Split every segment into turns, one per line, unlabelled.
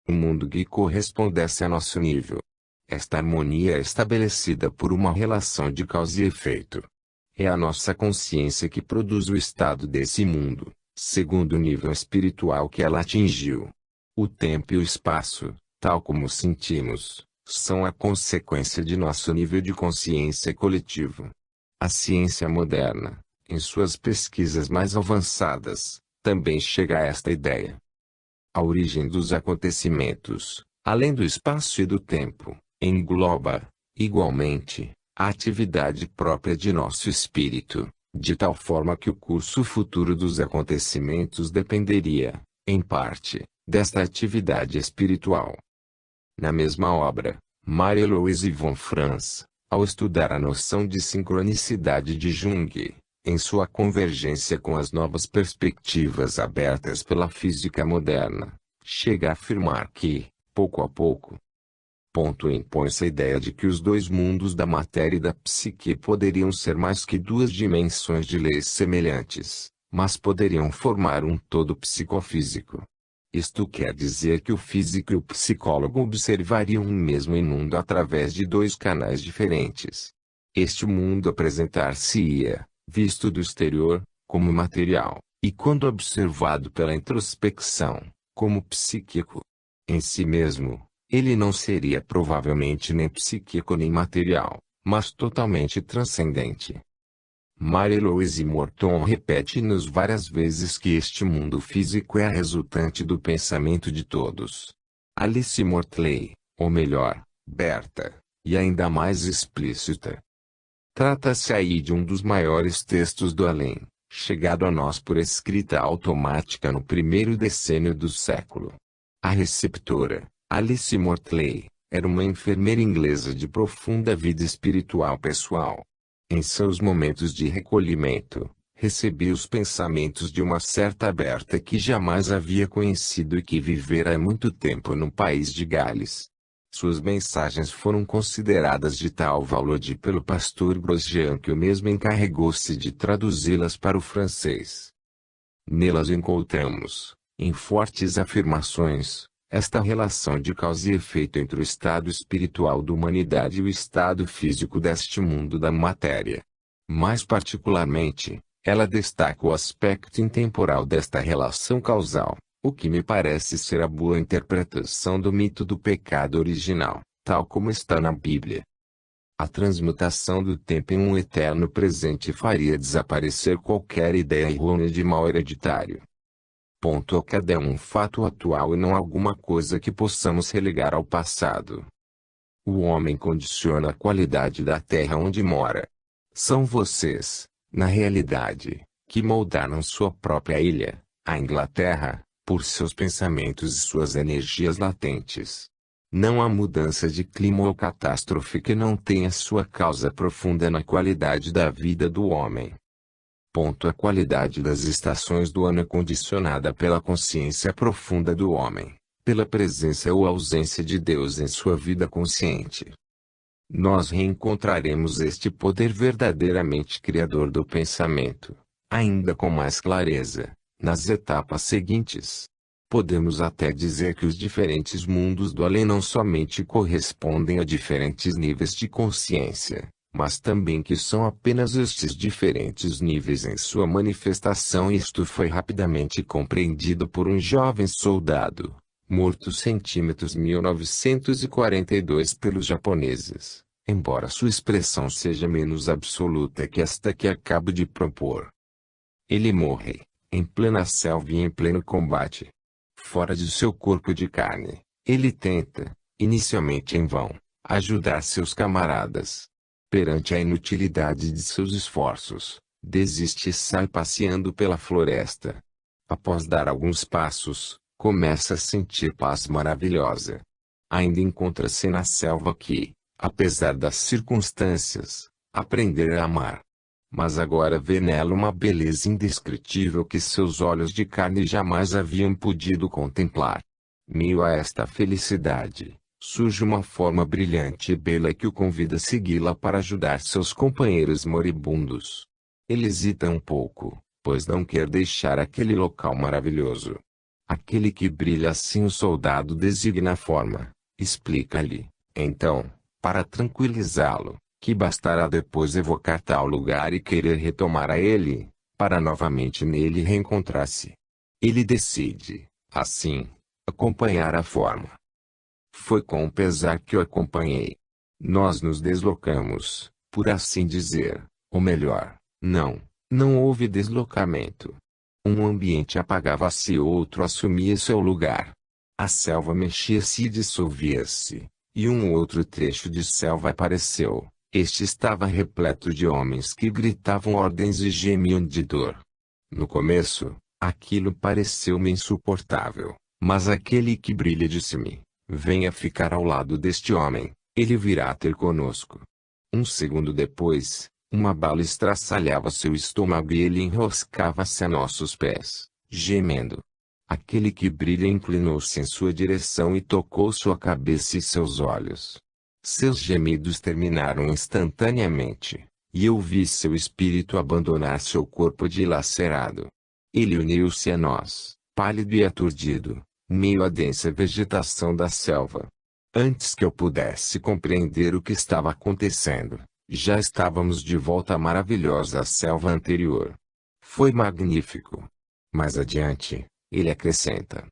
um mundo que correspondesse a nosso nível. Esta harmonia é estabelecida por uma relação de causa e efeito. É a nossa consciência que produz o estado desse mundo, segundo o nível espiritual que ela atingiu. O tempo e o espaço, tal como sentimos, são a consequência de nosso nível de consciência coletivo. A ciência moderna, em suas pesquisas mais avançadas, também chega a esta ideia. A origem dos acontecimentos, além do espaço e do tempo, engloba, igualmente, a atividade própria de nosso espírito, de tal forma que o curso futuro dos acontecimentos dependeria, em parte, desta atividade espiritual. Na mesma obra, Marie-Louise von Franz, ao estudar a noção de sincronicidade de Jung, em sua convergência com as novas perspectivas abertas pela física moderna, chega a afirmar que, pouco a pouco, impõe-se a ideia de que os dois mundos da matéria e da psique poderiam ser mais que duas dimensões de leis semelhantes, mas poderiam formar um todo psicofísico. Isto quer dizer que o físico e o psicólogo observariam um mesmo mundo através de dois canais diferentes. Este mundo apresentar-se-ia, visto do exterior, como material, e quando observado pela introspecção, como psíquico. Em si mesmo, ele não seria provavelmente nem psíquico nem material, mas totalmente transcendente. Marie-Louise Morton repete-nos várias vezes que este mundo físico é a resultante do pensamento de todos. Alice Mortley, ou melhor, Berta, e ainda mais explícita. Trata-se aí de um dos maiores textos do além, chegado a nós por escrita automática no primeiro decênio do século. A receptora, Alice Mortley, era uma enfermeira inglesa de profunda vida espiritual pessoal. Em seus momentos de recolhimento, recebia os pensamentos de uma certa Berta que jamais havia conhecido e que vivera há muito tempo no país de Gales. Suas mensagens foram consideradas de tal valor pelo pastor Grosjean que o mesmo encarregou-se de traduzi-las para o francês. Nelas encontramos, em fortes afirmações, esta relação de causa e efeito entre o estado espiritual da humanidade e o estado físico deste mundo da matéria. Mais particularmente, ela destaca o aspecto intemporal desta relação causal, o que me parece ser a boa interpretação do mito do pecado original, tal como está na Bíblia. A transmutação do tempo em um eterno presente faria desaparecer qualquer ideia errônea de mal hereditário. Cada é um fato atual e não alguma coisa que possamos relegar ao passado. O homem condiciona a qualidade da terra onde mora. São vocês, na realidade, que moldaram sua própria ilha, a Inglaterra, por seus pensamentos e suas energias latentes. Não há mudança de clima ou catástrofe que não tenha sua causa profunda na qualidade da vida do homem. A qualidade das estações do ano é condicionada pela consciência profunda do homem, pela presença ou ausência de Deus em sua vida consciente. Nós reencontraremos este poder verdadeiramente criador do pensamento, ainda com mais clareza, nas etapas seguintes. Podemos até dizer que os diferentes mundos do além não somente correspondem a diferentes níveis de consciência, mas também que são apenas estes diferentes níveis em sua manifestação, e isto foi rapidamente compreendido por um jovem soldado, morto centímetros 1942 pelos japoneses, embora sua expressão seja menos absoluta que esta que acabo de propor. Ele morre, em plena selva e em pleno combate. Fora de seu corpo de carne, ele tenta, inicialmente em vão, ajudar seus camaradas. Perante a inutilidade de seus esforços, desiste e sai passeando pela floresta. Após dar alguns passos, começa a sentir paz maravilhosa. Ainda encontra-se na selva que, apesar das circunstâncias, aprender a amar. Mas agora vê nela uma beleza indescritível que seus olhos de carne jamais haviam podido contemplar. Meio a esta felicidade, surge uma forma brilhante e bela que o convida a segui-la para ajudar seus companheiros moribundos. Ele hesita um pouco, pois não quer deixar aquele local maravilhoso. Aquele que brilha assim o soldado designa a forma. Explica-lhe, então, para tranquilizá-lo, que bastará depois evocar tal lugar e querer retomar a ele, para novamente nele reencontrar-se. Ele decide, assim, acompanhar a forma. Foi com pesar que o acompanhei. Nós nos deslocamos, por assim dizer, ou melhor, não houve deslocamento. Um ambiente apagava-se e outro assumia seu lugar. A selva mexia-se e dissolvia-se, e um outro trecho de selva apareceu. Este estava repleto de homens que gritavam ordens e gemiam de dor. No começo, aquilo pareceu-me insuportável, mas aquele que brilha disse-me: venha ficar ao lado deste homem, ele virá ter conosco. Um segundo depois, uma bala estraçalhava seu estômago e ele enroscava-se a nossos pés, gemendo. Aquele que brilha inclinou-se em sua direção e tocou sua cabeça e seus olhos. Seus gemidos terminaram instantaneamente, e eu vi seu espírito abandonar seu corpo dilacerado. Ele uniu-se a nós, pálido e aturdido, meio à densa vegetação da selva. Antes que eu pudesse compreender o que estava acontecendo, já estávamos de volta à maravilhosa selva anterior. Foi magnífico. Mais adiante, ele acrescenta: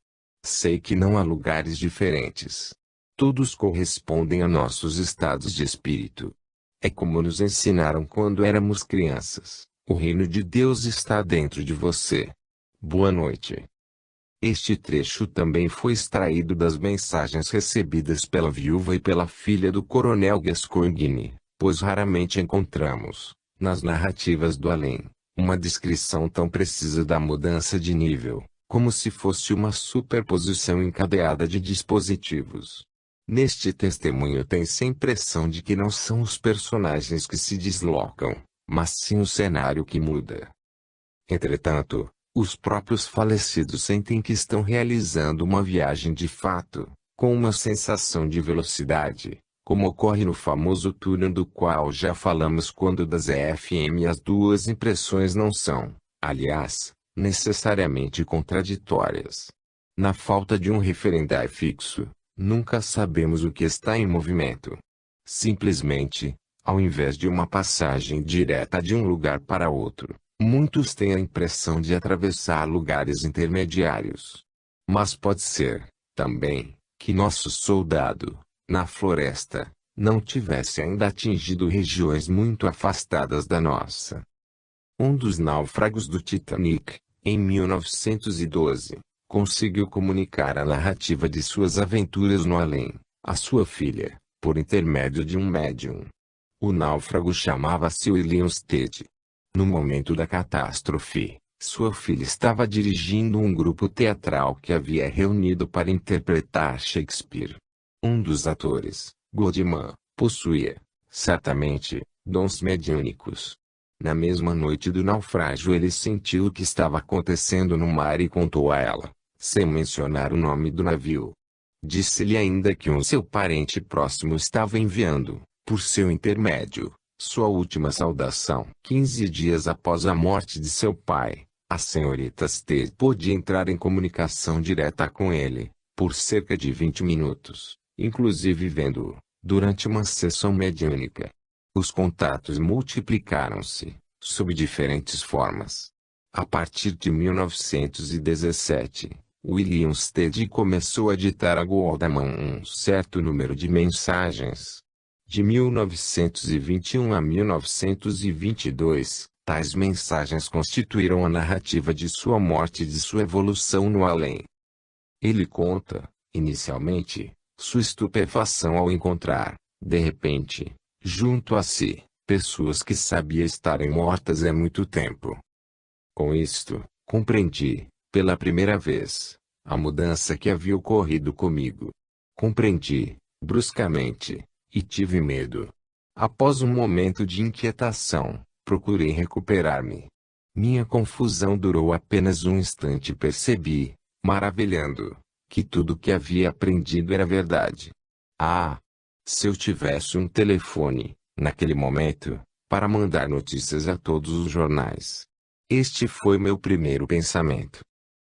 sei que não há lugares diferentes. Todos correspondem a nossos estados de espírito. É como nos ensinaram quando éramos crianças: o reino de Deus está dentro de você. Boa noite. Este trecho também foi extraído das mensagens recebidas pela viúva e pela filha do coronel Gascoigne, pois raramente encontramos, nas narrativas do além, uma descrição tão precisa da mudança de nível, como se fosse uma superposição encadeada de dispositivos. Neste testemunho tem-se a impressão de que não são os personagens que se deslocam, mas sim o cenário que muda. Entretanto, os próprios falecidos sentem que estão realizando uma viagem de fato, com uma sensação de velocidade, como ocorre no famoso túnel do qual já falamos quando das EFM. As duas impressões não são, aliás, necessariamente contraditórias. Na falta de um referencial fixo, nunca sabemos o que está em movimento. Simplesmente, ao invés de uma passagem direta de um lugar para outro, muitos têm a impressão de atravessar lugares intermediários. Mas pode ser, também, que nosso soldado, na floresta, não tivesse ainda atingido regiões muito afastadas da nossa. Um dos náufragos do Titanic, em 1912, conseguiu comunicar a narrativa de suas aventuras no além, à sua filha, por intermédio de um médium. O náufrago chamava-se William Stead. No momento da catástrofe, sua filha estava dirigindo um grupo teatral que havia reunido para interpretar Shakespeare. Um dos atores, Goldman, possuía, certamente, dons mediúnicos. Na mesma noite do naufrágio ele sentiu o que estava acontecendo no mar e contou a ela, sem mencionar o nome do navio. Disse-lhe ainda que seu parente próximo estava enviando, por seu intermédio, sua última saudação. 15 dias após a morte de seu pai, a senhorita Stead pôde entrar em comunicação direta com ele, por cerca de 20 minutos, inclusive vendo-o, durante uma sessão mediúnica. Os contatos multiplicaram-se, sob diferentes formas. A partir de 1917, William Stead começou a ditar a Goldman um certo número de mensagens. De 1921 a 1922, tais mensagens constituíram a narrativa de sua morte e de sua evolução no além. Ele conta, inicialmente, sua estupefação ao encontrar, de repente, junto a si, pessoas que sabia estarem mortas há muito tempo. Com isto, compreendi, pela primeira vez, a mudança que havia ocorrido comigo. Compreendi, bruscamente, e tive medo. Após um momento de inquietação, procurei recuperar-me. Minha confusão durou apenas um instante e percebi, maravilhando, que tudo o que havia aprendido era verdade. Ah! Se eu tivesse um telefone, naquele momento, para mandar notícias a todos os jornais. Este foi meu primeiro pensamento.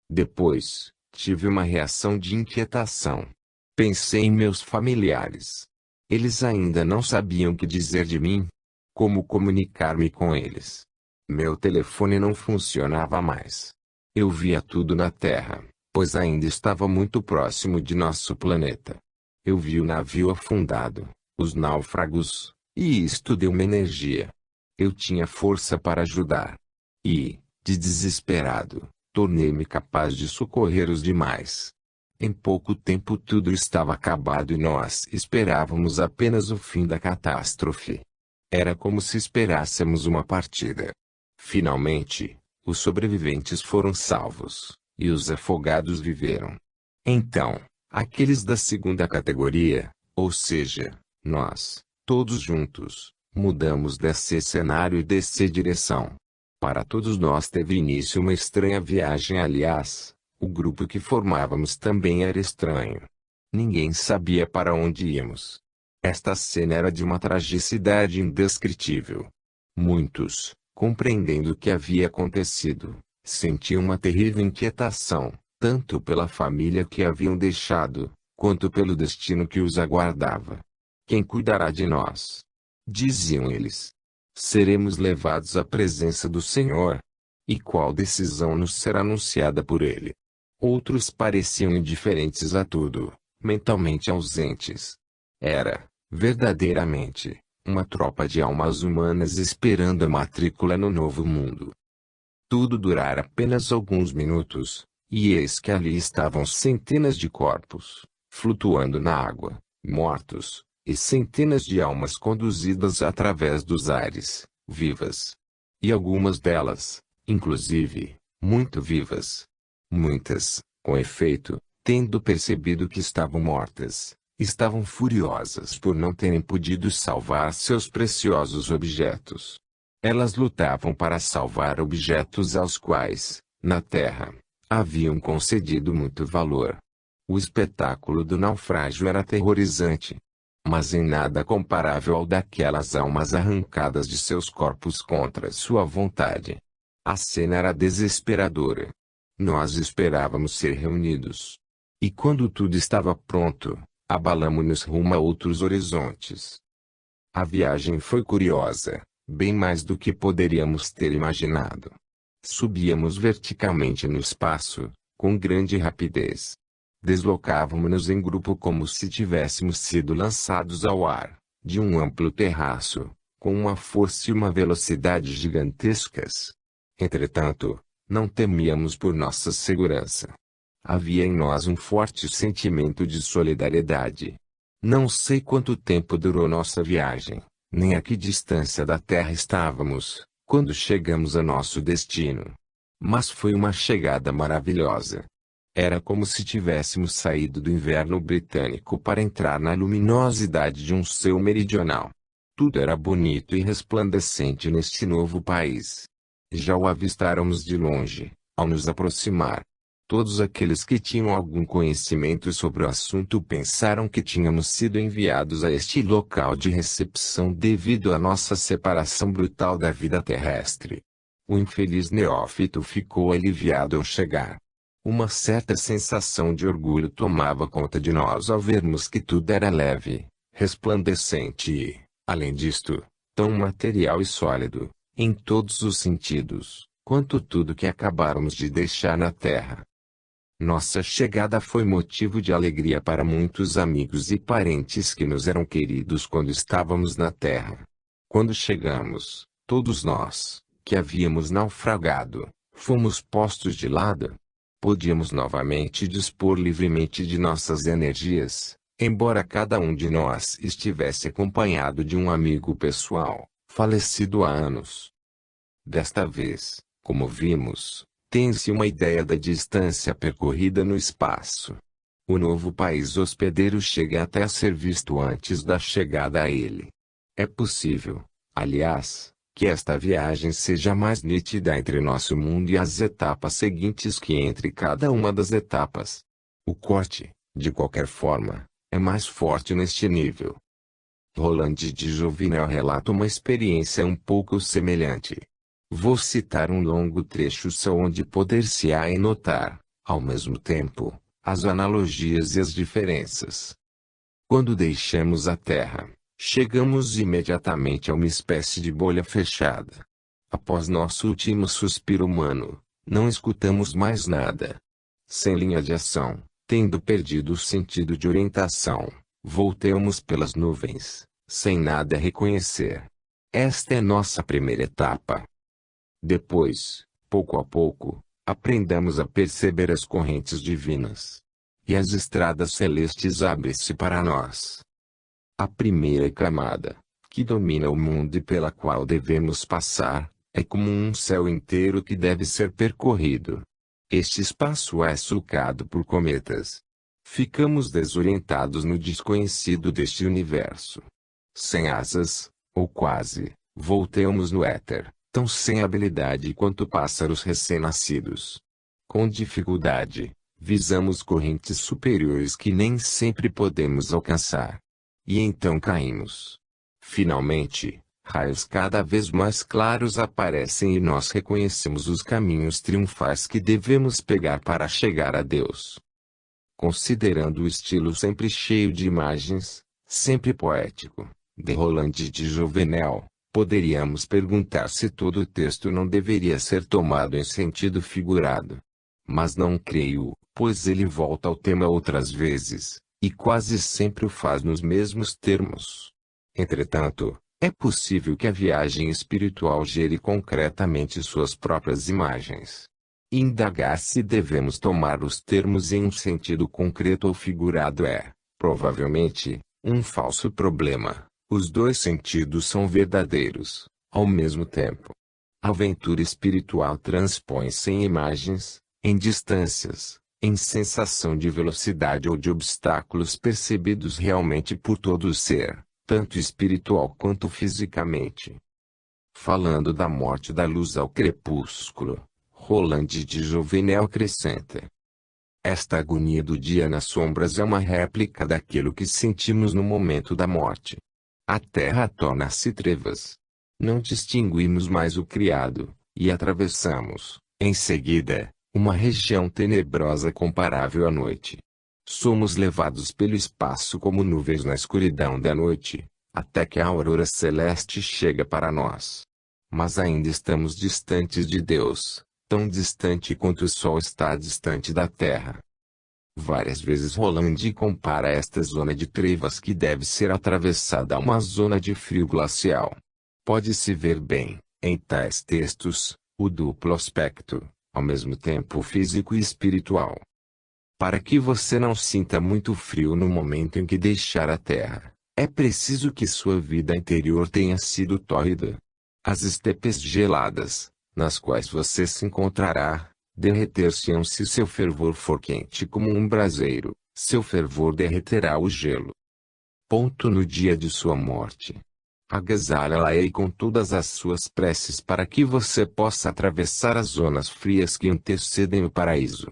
Depois, Tive uma reação de inquietação. Pensei em meus familiares. Eles ainda não sabiam o que dizer de mim. Como comunicar-me com eles? Meu telefone não funcionava mais. Eu via tudo na Terra, pois ainda estava muito próximo de nosso planeta. Eu vi o navio afundado, os náufragos, e isto deu-me energia. Eu tinha força para ajudar. E, de desesperado, tornei-me capaz de socorrer os demais. Em pouco tempo tudo estava acabado e nós esperávamos apenas o fim da catástrofe. Era como se esperássemos uma partida. Finalmente, os sobreviventes foram salvos, e os afogados viveram. Então, aqueles da segunda categoria, ou seja, nós, todos juntos, mudamos desse cenário e dessa direção. Para todos nós teve início uma estranha viagem. Aliás, o grupo que formávamos também era estranho. Ninguém sabia para onde íamos. Esta cena era de uma tragicidade indescritível. Muitos, compreendendo o que havia acontecido, sentiam uma terrível inquietação, tanto pela família que haviam deixado, quanto pelo destino que os aguardava. Quem cuidará de nós? Diziam eles. Seremos levados à presença do Senhor? E qual decisão nos será anunciada por Ele? Outros pareciam indiferentes a tudo, mentalmente ausentes. Era, verdadeiramente, uma tropa de almas humanas esperando a matrícula no novo mundo. Tudo durara apenas alguns minutos, e eis que ali estavam centenas de corpos, flutuando na água, mortos, e centenas de almas conduzidas através dos ares, vivas. E algumas delas, inclusive, muito vivas. Muitas, com efeito, tendo percebido que estavam mortas, estavam furiosas por não terem podido salvar seus preciosos objetos. Elas lutavam para salvar objetos aos quais, na Terra, haviam concedido muito valor. O espetáculo do naufrágio era aterrorizante, mas em nada comparável ao daquelas almas arrancadas de seus corpos contra sua vontade. A cena era desesperadora. Nós esperávamos ser reunidos. E quando tudo estava pronto, abalamo-nos rumo a outros horizontes. A viagem foi curiosa, bem mais do que poderíamos ter imaginado. Subíamos verticalmente no espaço, com grande rapidez. Deslocávamos-nos em grupo como se tivéssemos sido lançados ao ar, de um amplo terraço, com uma força e uma velocidade gigantescas. Entretanto, não temíamos por nossa segurança. Havia em nós um forte sentimento de solidariedade. Não sei quanto tempo durou nossa viagem, nem a que distância da Terra estávamos, quando chegamos a nosso destino. Mas foi uma chegada maravilhosa. Era como se tivéssemos saído do inverno britânico para entrar na luminosidade de um céu meridional. Tudo era bonito e resplandecente neste novo país. Já o avistáramos de longe, ao nos aproximar. Todos aqueles que tinham algum conhecimento sobre o assunto pensaram que tínhamos sido enviados a este local de recepção devido à nossa separação brutal da vida terrestre. O infeliz neófito ficou aliviado ao chegar. Uma certa sensação de orgulho tomava conta de nós ao vermos que tudo era leve, resplandecente e, além disto, tão material e sólido, em todos os sentidos, quanto tudo que acabáramos de deixar na Terra. Nossa chegada foi motivo de alegria para muitos amigos e parentes que nos eram queridos quando estávamos na Terra. Quando chegamos, todos nós, que havíamos naufragado, fomos postos de lado. Podíamos novamente dispor livremente de nossas energias, embora cada um de nós estivesse acompanhado de um amigo pessoal, falecido há anos. Desta vez, como vimos, tem-se uma ideia da distância percorrida no espaço. O novo país hospedeiro chega até a ser visto antes da chegada a ele. É possível, aliás, que esta viagem seja mais nítida entre nosso mundo e as etapas seguintes que entre cada uma das etapas. O corte, de qualquer forma, é mais forte neste nível. Roland de Jovinel relata uma experiência um pouco semelhante. Vou citar um longo trecho só onde poder-se-á notar, Ao mesmo tempo, as analogias e as diferenças. Quando deixamos a Terra, chegamos imediatamente a uma espécie de bolha fechada. Após nosso último suspiro humano, não escutamos mais nada. Sem linha de ação, tendo perdido o sentido de orientação, voltamos pelas nuvens, sem nada a reconhecer. Esta é nossa primeira etapa. Depois, pouco a pouco, aprendamos a perceber as correntes divinas. E as estradas celestes abrem-se para nós. A primeira camada, que domina o mundo e pela qual devemos passar, é como um céu inteiro que deve ser percorrido. Este espaço é sulcado por cometas. Ficamos desorientados no desconhecido deste universo. Sem asas, ou quase, voltamos no éter, tão sem habilidade quanto pássaros recém-nascidos. Com dificuldade, visamos correntes superiores que nem sempre podemos alcançar. E então caímos. Finalmente, raios cada vez mais claros aparecem e nós reconhecemos os caminhos triunfais que devemos pegar para chegar a Deus. Considerando o estilo sempre cheio de imagens, sempre poético, de Roland de Jouvenel, poderíamos perguntar se todo o texto não deveria ser tomado em sentido figurado. Mas não creio, pois ele volta ao tema outras vezes, e quase sempre o faz nos mesmos termos. Entretanto, é possível que a viagem espiritual gere concretamente suas próprias imagens. Indagar se devemos tomar os termos em um sentido concreto ou figurado é, provavelmente, um falso problema. Os dois sentidos são verdadeiros, ao mesmo tempo. A aventura espiritual transpõe-se em imagens, em distâncias, em sensação de velocidade ou de obstáculos percebidos realmente por todo o ser, tanto espiritual quanto fisicamente. Falando da morte da luz ao crepúsculo, Roland de Jouvenel acrescenta: esta agonia do dia nas sombras é uma réplica daquilo que sentimos no momento da morte. A terra torna-se trevas. Não distinguimos mais o criado, e atravessamos, em seguida, uma região tenebrosa comparável à noite. Somos levados pelo espaço como nuvens na escuridão da noite, até que a aurora celeste chega para nós. Mas ainda estamos distantes de Deus, tão distante quanto o Sol está distante da Terra. Várias vezes Roland compara esta zona de trevas que deve ser atravessada a uma zona de frio glacial. Pode-se ver bem, em tais textos, o duplo aspecto, ao mesmo tempo físico e espiritual. Para que você não sinta muito frio no momento em que deixar a Terra, é preciso que sua vida interior tenha sido tórrida. As estepes geladas, nas quais você se encontrará, derreter-se-ão se seu fervor for quente como um braseiro, seu fervor derreterá o gelo. Ponto no dia de sua morte. Agasalha-la-ei com todas as suas preces para que você possa atravessar as zonas frias que antecedem o paraíso.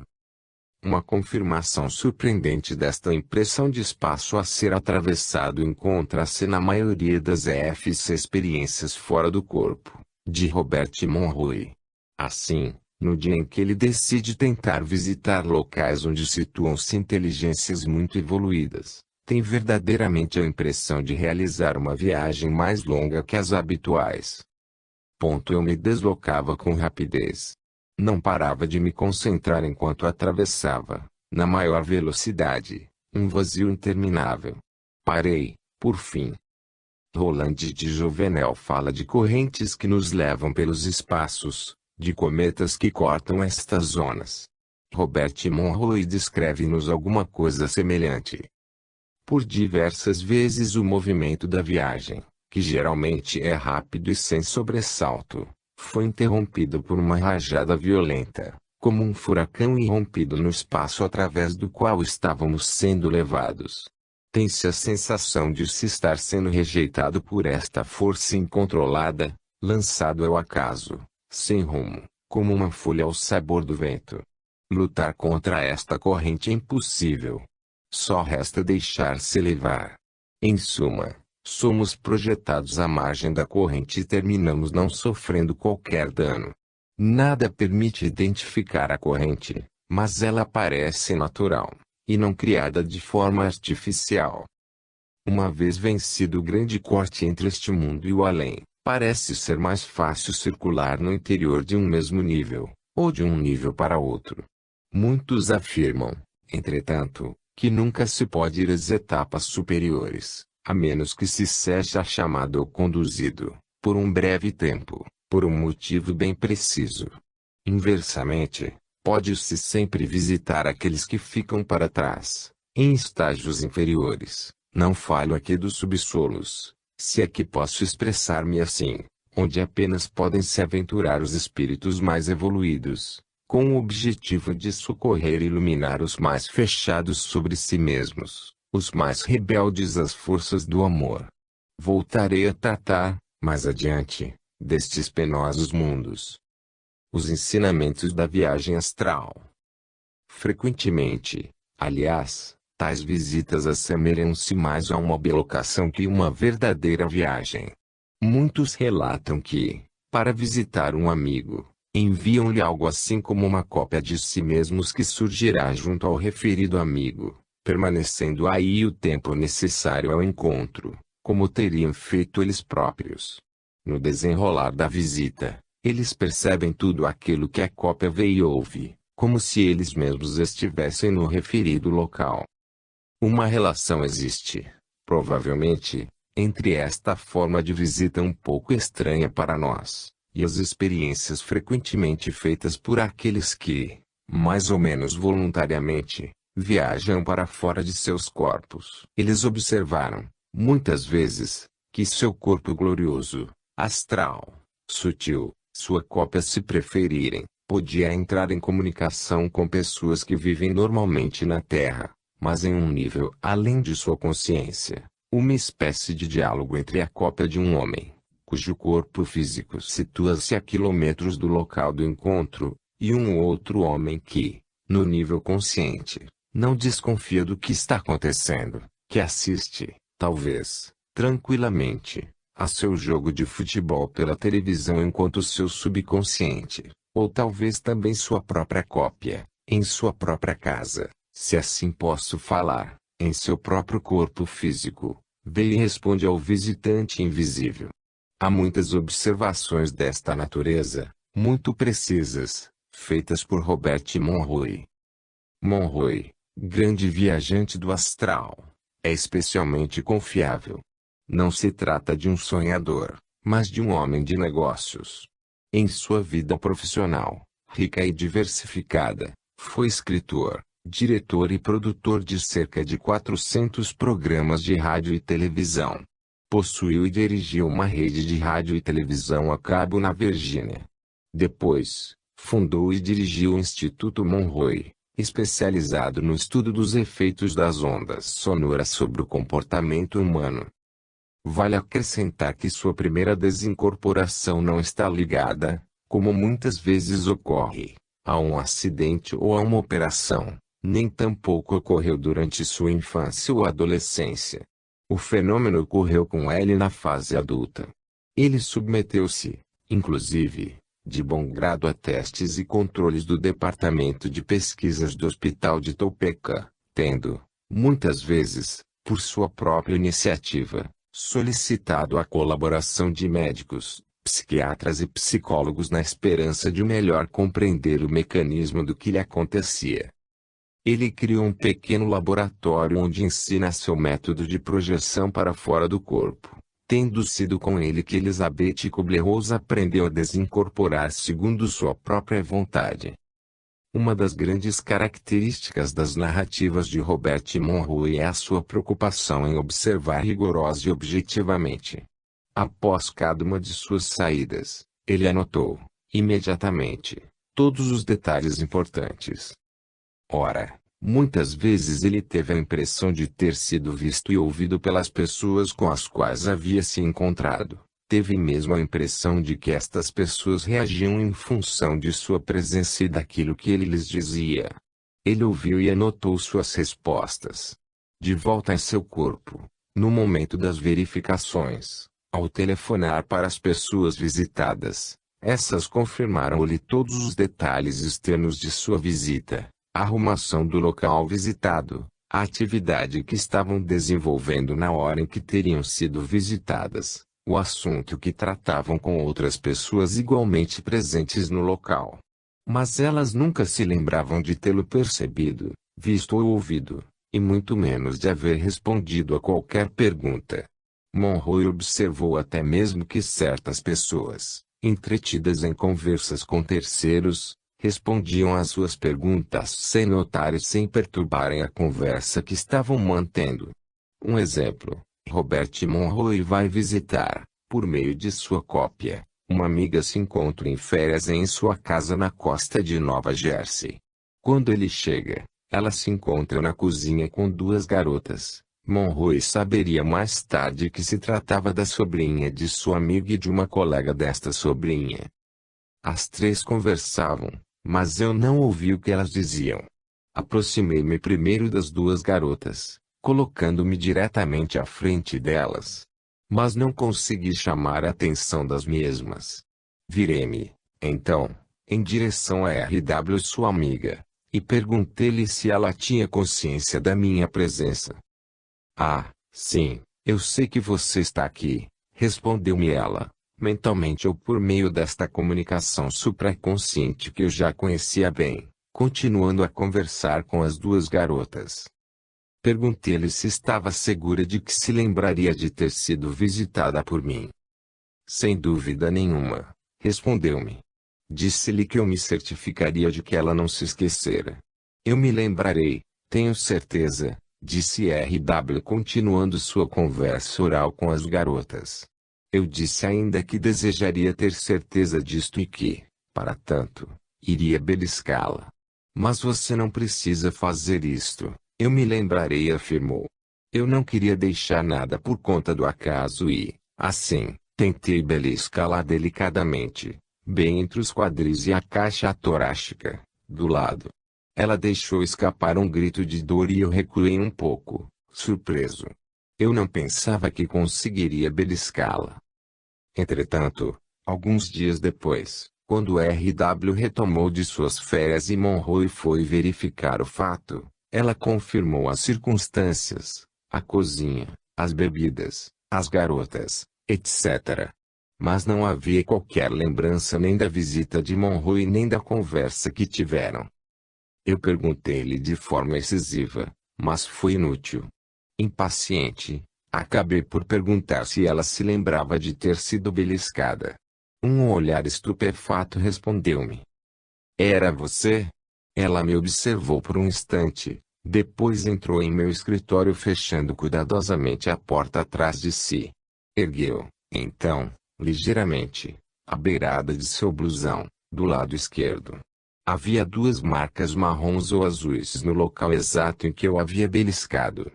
Uma confirmação surpreendente desta impressão de espaço a ser atravessado encontra-se na maioria das EFC experiências fora do corpo, de Robert Monroe. Assim, no dia em que ele decide tentar visitar locais onde situam-se inteligências muito evoluídas, tem verdadeiramente a impressão de realizar uma viagem mais longa que as habituais. Eu me deslocava com rapidez. Não parava de me concentrar enquanto atravessava, na maior velocidade, um vazio interminável. Parei, por fim. Roland de Jouvenel fala de correntes que nos levam pelos espaços, de cometas que cortam estas zonas. Robert Monroe descreve-nos alguma coisa semelhante. Por diversas vezes o movimento da viagem, que geralmente é rápido e sem sobressalto, foi interrompido por uma rajada violenta, como um furacão irrompido no espaço através do qual estávamos sendo levados. Tem-se a sensação de se estar sendo rejeitado por esta força incontrolada, lançado ao acaso, sem rumo, como uma folha ao sabor do vento. Lutar contra esta corrente é impossível. Só resta deixar-se levar. Em suma, somos projetados à margem da corrente e terminamos não sofrendo qualquer dano. Nada permite identificar a corrente, mas ela parece natural, e não criada de forma artificial. Uma vez vencido o grande corte entre este mundo e o além, parece ser mais fácil circular no interior de um mesmo nível, ou de um nível para outro. Muitos afirmam, entretanto, que nunca se pode ir às etapas superiores, a menos que se seja chamado ou conduzido, por um breve tempo, por um motivo bem preciso. Inversamente, pode-se sempre visitar aqueles que ficam para trás, em estágios inferiores. Não falo aqui dos subsolos, se é que posso expressar-me assim, onde apenas podem se aventurar os espíritos mais evoluídos, com o objetivo de socorrer e iluminar os mais fechados sobre si mesmos, os mais rebeldes às forças do amor. Voltarei a tratar, mais adiante, destes penosos mundos. Os ensinamentos da viagem astral. Frequentemente, aliás, tais visitas assemelham-se mais a uma bilocação que uma verdadeira viagem. Muitos relatam que, para visitar um amigo, enviam-lhe algo assim como uma cópia de si mesmos que surgirá junto ao referido amigo, permanecendo aí o tempo necessário ao encontro, como teriam feito eles próprios. No desenrolar da visita, eles percebem tudo aquilo que a cópia vê e ouve, como se eles mesmos estivessem no referido local. Uma relação existe, provavelmente, entre esta forma de visita um pouco estranha para nós, e as experiências frequentemente feitas por aqueles que, mais ou menos voluntariamente, viajam para fora de seus corpos. Eles observaram, muitas vezes, que seu corpo glorioso, astral, sutil, sua cópia se preferirem, podia entrar em comunicação com pessoas que vivem normalmente na Terra, mas em um nível além de sua consciência, uma espécie de diálogo entre a cópia de um homem, cujo corpo físico situa-se a quilômetros do local do encontro, e um outro homem que, no nível consciente, não desconfia do que está acontecendo, que assiste, talvez, tranquilamente, a seu jogo de futebol pela televisão enquanto seu subconsciente, ou talvez também sua própria cópia, em sua própria casa, se assim posso falar, em seu próprio corpo físico, vê e responde ao visitante invisível. Há muitas observações desta natureza, muito precisas, feitas por Robert Monroe. Monroe, grande viajante do astral, é especialmente confiável. Não se trata de um sonhador, mas de um homem de negócios. Em sua vida profissional, rica e diversificada, foi escritor, diretor e produtor de cerca de 400 programas de rádio e televisão. Possuiu e dirigiu uma rede de rádio e televisão a cabo na Virgínia. Depois, fundou e dirigiu o Instituto Monroe, especializado no estudo dos efeitos das ondas sonoras sobre o comportamento humano. Vale acrescentar que sua primeira desincorporação não está ligada, como muitas vezes ocorre, a um acidente ou a uma operação, nem tampouco ocorreu durante sua infância ou adolescência. O fenômeno ocorreu com ele na fase adulta. Ele submeteu-se, inclusive, de bom grado a testes e controles do Departamento de Pesquisas do Hospital de Topeka, tendo, muitas vezes, por sua própria iniciativa, solicitado a colaboração de médicos, psiquiatras e psicólogos na esperança de melhor compreender o mecanismo do que lhe acontecia. Ele criou um pequeno laboratório onde ensina seu método de projeção para fora do corpo, tendo sido com ele que Elizabeth Kubler-Ross aprendeu a desincorporar segundo sua própria vontade. Uma das grandes características das narrativas de Robert Monroe é a sua preocupação em observar rigorosa e objetivamente. Após cada uma de suas saídas, ele anotou, imediatamente, todos os detalhes importantes. Ora, muitas vezes ele teve a impressão de ter sido visto e ouvido pelas pessoas com as quais havia se encontrado. Teve mesmo a impressão de que estas pessoas reagiam em função de sua presença e daquilo que ele lhes dizia. Ele ouviu e anotou suas respostas. De volta em seu corpo, no momento das verificações, ao telefonar para as pessoas visitadas, essas confirmaram-lhe todos os detalhes externos de sua visita, a arrumação do local visitado, a atividade que estavam desenvolvendo na hora em que teriam sido visitadas, o assunto que tratavam com outras pessoas igualmente presentes no local. Mas elas nunca se lembravam de tê-lo percebido, visto ou ouvido, e muito menos de haver respondido a qualquer pergunta. Monroe observou até mesmo que certas pessoas, entretidas em conversas com terceiros, respondiam às suas perguntas sem notar e sem perturbarem a conversa que estavam mantendo. Um exemplo: Robert Monroe vai visitar, por meio de sua cópia, uma amiga se encontra em férias em sua casa na costa de Nova Jersey. Quando ele chega, ela se encontra na cozinha com duas garotas. Monroe saberia mais tarde que se tratava da sobrinha de sua amiga e de uma colega desta sobrinha. As três conversavam, mas eu não ouvi o que elas diziam. Aproximei-me primeiro das duas garotas, colocando-me diretamente à frente delas. Mas não consegui chamar a atenção das mesmas. Virei-me, então, em direção a R.W., sua amiga, e perguntei-lhe se ela tinha consciência da minha presença. Ah, sim, eu sei que você está aqui, respondeu-me ela, mentalmente ou por meio desta comunicação supraconsciente que eu já conhecia bem, continuando a conversar com as duas garotas. Perguntei-lhe se estava segura de que se lembraria de ter sido visitada por mim. Sem dúvida nenhuma, respondeu-me. Disse-lhe que eu me certificaria de que ela não se esquecera. Eu me lembrarei, tenho certeza, disse R.W. continuando sua conversa oral com as garotas. Eu disse ainda que desejaria ter certeza disto e que, para tanto, iria beliscá-la. Mas você não precisa fazer isto. Eu me lembrarei, afirmou. Eu não queria deixar nada por conta do acaso e, assim, tentei beliscá-la delicadamente, bem entre os quadris e a caixa torácica, do lado. Ela deixou escapar um grito de dor e eu recuei um pouco, surpreso. Eu não pensava que conseguiria beliscá-la. Entretanto, alguns dias depois, quando R.W. retomou de suas férias e Monroe foi verificar o fato, ela confirmou as circunstâncias, a cozinha, as bebidas, as garotas, etc. Mas não havia qualquer lembrança nem da visita de Monroe nem da conversa que tiveram. Eu perguntei-lhe de forma incisiva, mas foi inútil. Impaciente, acabei por perguntar se ela se lembrava de ter sido beliscada. Um olhar estupefato respondeu-me. Era você? Ela me observou por um instante, depois entrou em meu escritório fechando cuidadosamente a porta atrás de si. Ergueu, então, ligeiramente, a beirada de seu blusão, do lado esquerdo. Havia duas marcas marrons ou azuis no local exato em que eu havia beliscado.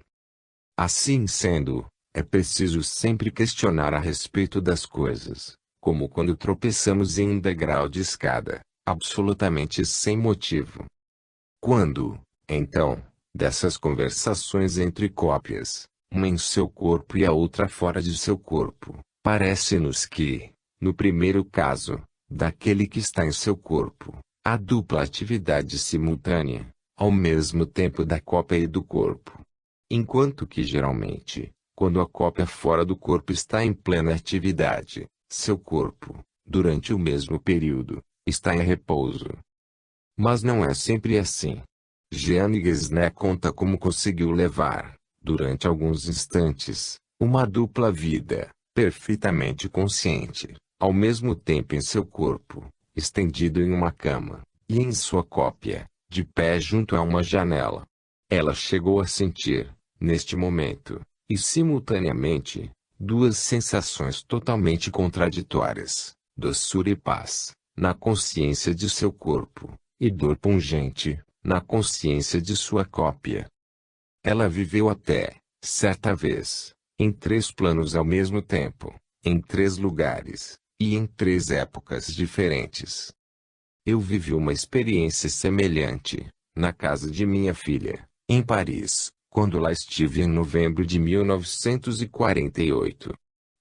Assim sendo, é preciso sempre questionar a respeito das coisas, como quando tropeçamos em um degrau de escada, absolutamente sem motivo. Quando, então, dessas conversações entre cópias, uma em seu corpo e a outra fora de seu corpo, parece-nos que, no primeiro caso, daquele que está em seu corpo, há dupla atividade simultânea, ao mesmo tempo da cópia e do corpo. Enquanto que geralmente, quando a cópia fora do corpo está em plena atividade, seu corpo, durante o mesmo período, está em repouso. Mas não é sempre assim. Jeanne Gesner conta como conseguiu levar, durante alguns instantes, uma dupla vida, perfeitamente consciente, ao mesmo tempo em seu corpo, estendido em uma cama, e em sua cópia, de pé junto a uma janela. Ela chegou a sentir, neste momento, e simultaneamente, duas sensações totalmente contraditórias, doçura e paz, na consciência de seu corpo, e dor pungente, na consciência de sua cópia. Ela viveu até, certa vez, em três planos ao mesmo tempo, em três lugares, e em três épocas diferentes. Eu vivi uma experiência semelhante, na casa de minha filha, em Paris, quando lá estive em novembro de 1948.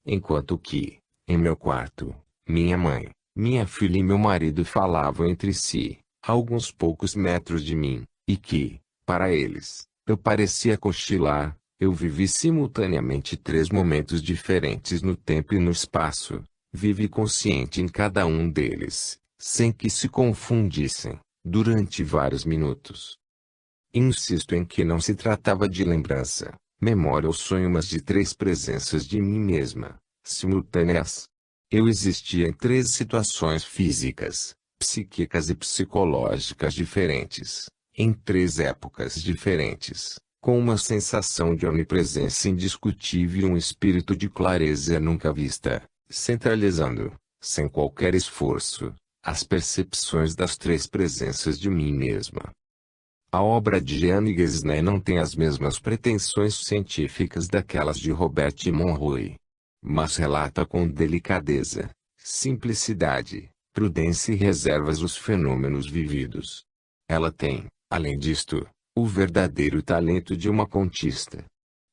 Enquanto que, em meu quarto, minha mãe, minha filha e meu marido falavam entre si, a alguns poucos metros de mim, E que, para eles, eu parecia cochilar. Eu vivi simultaneamente três momentos diferentes no tempo e no espaço. Vivi consciente em cada um deles, sem que se confundissem, durante vários minutos. Insisto em que não se tratava de lembrança, memória ou sonho, mas de três presenças de mim mesma, simultâneas. Eu existia em três situações físicas, psíquicas e psicológicas diferentes, em três épocas diferentes, com uma sensação de onipresença indiscutível e um espírito de clareza nunca vista, centralizando, sem qualquer esforço, as percepções das três presenças de mim mesma. A obra de Jeanne Gesner não tem as mesmas pretensões científicas daquelas de Robert Monroe, mas relata com delicadeza, simplicidade, prudência e reservas os fenômenos vividos. Ela tem, além disto, o verdadeiro talento de uma contista.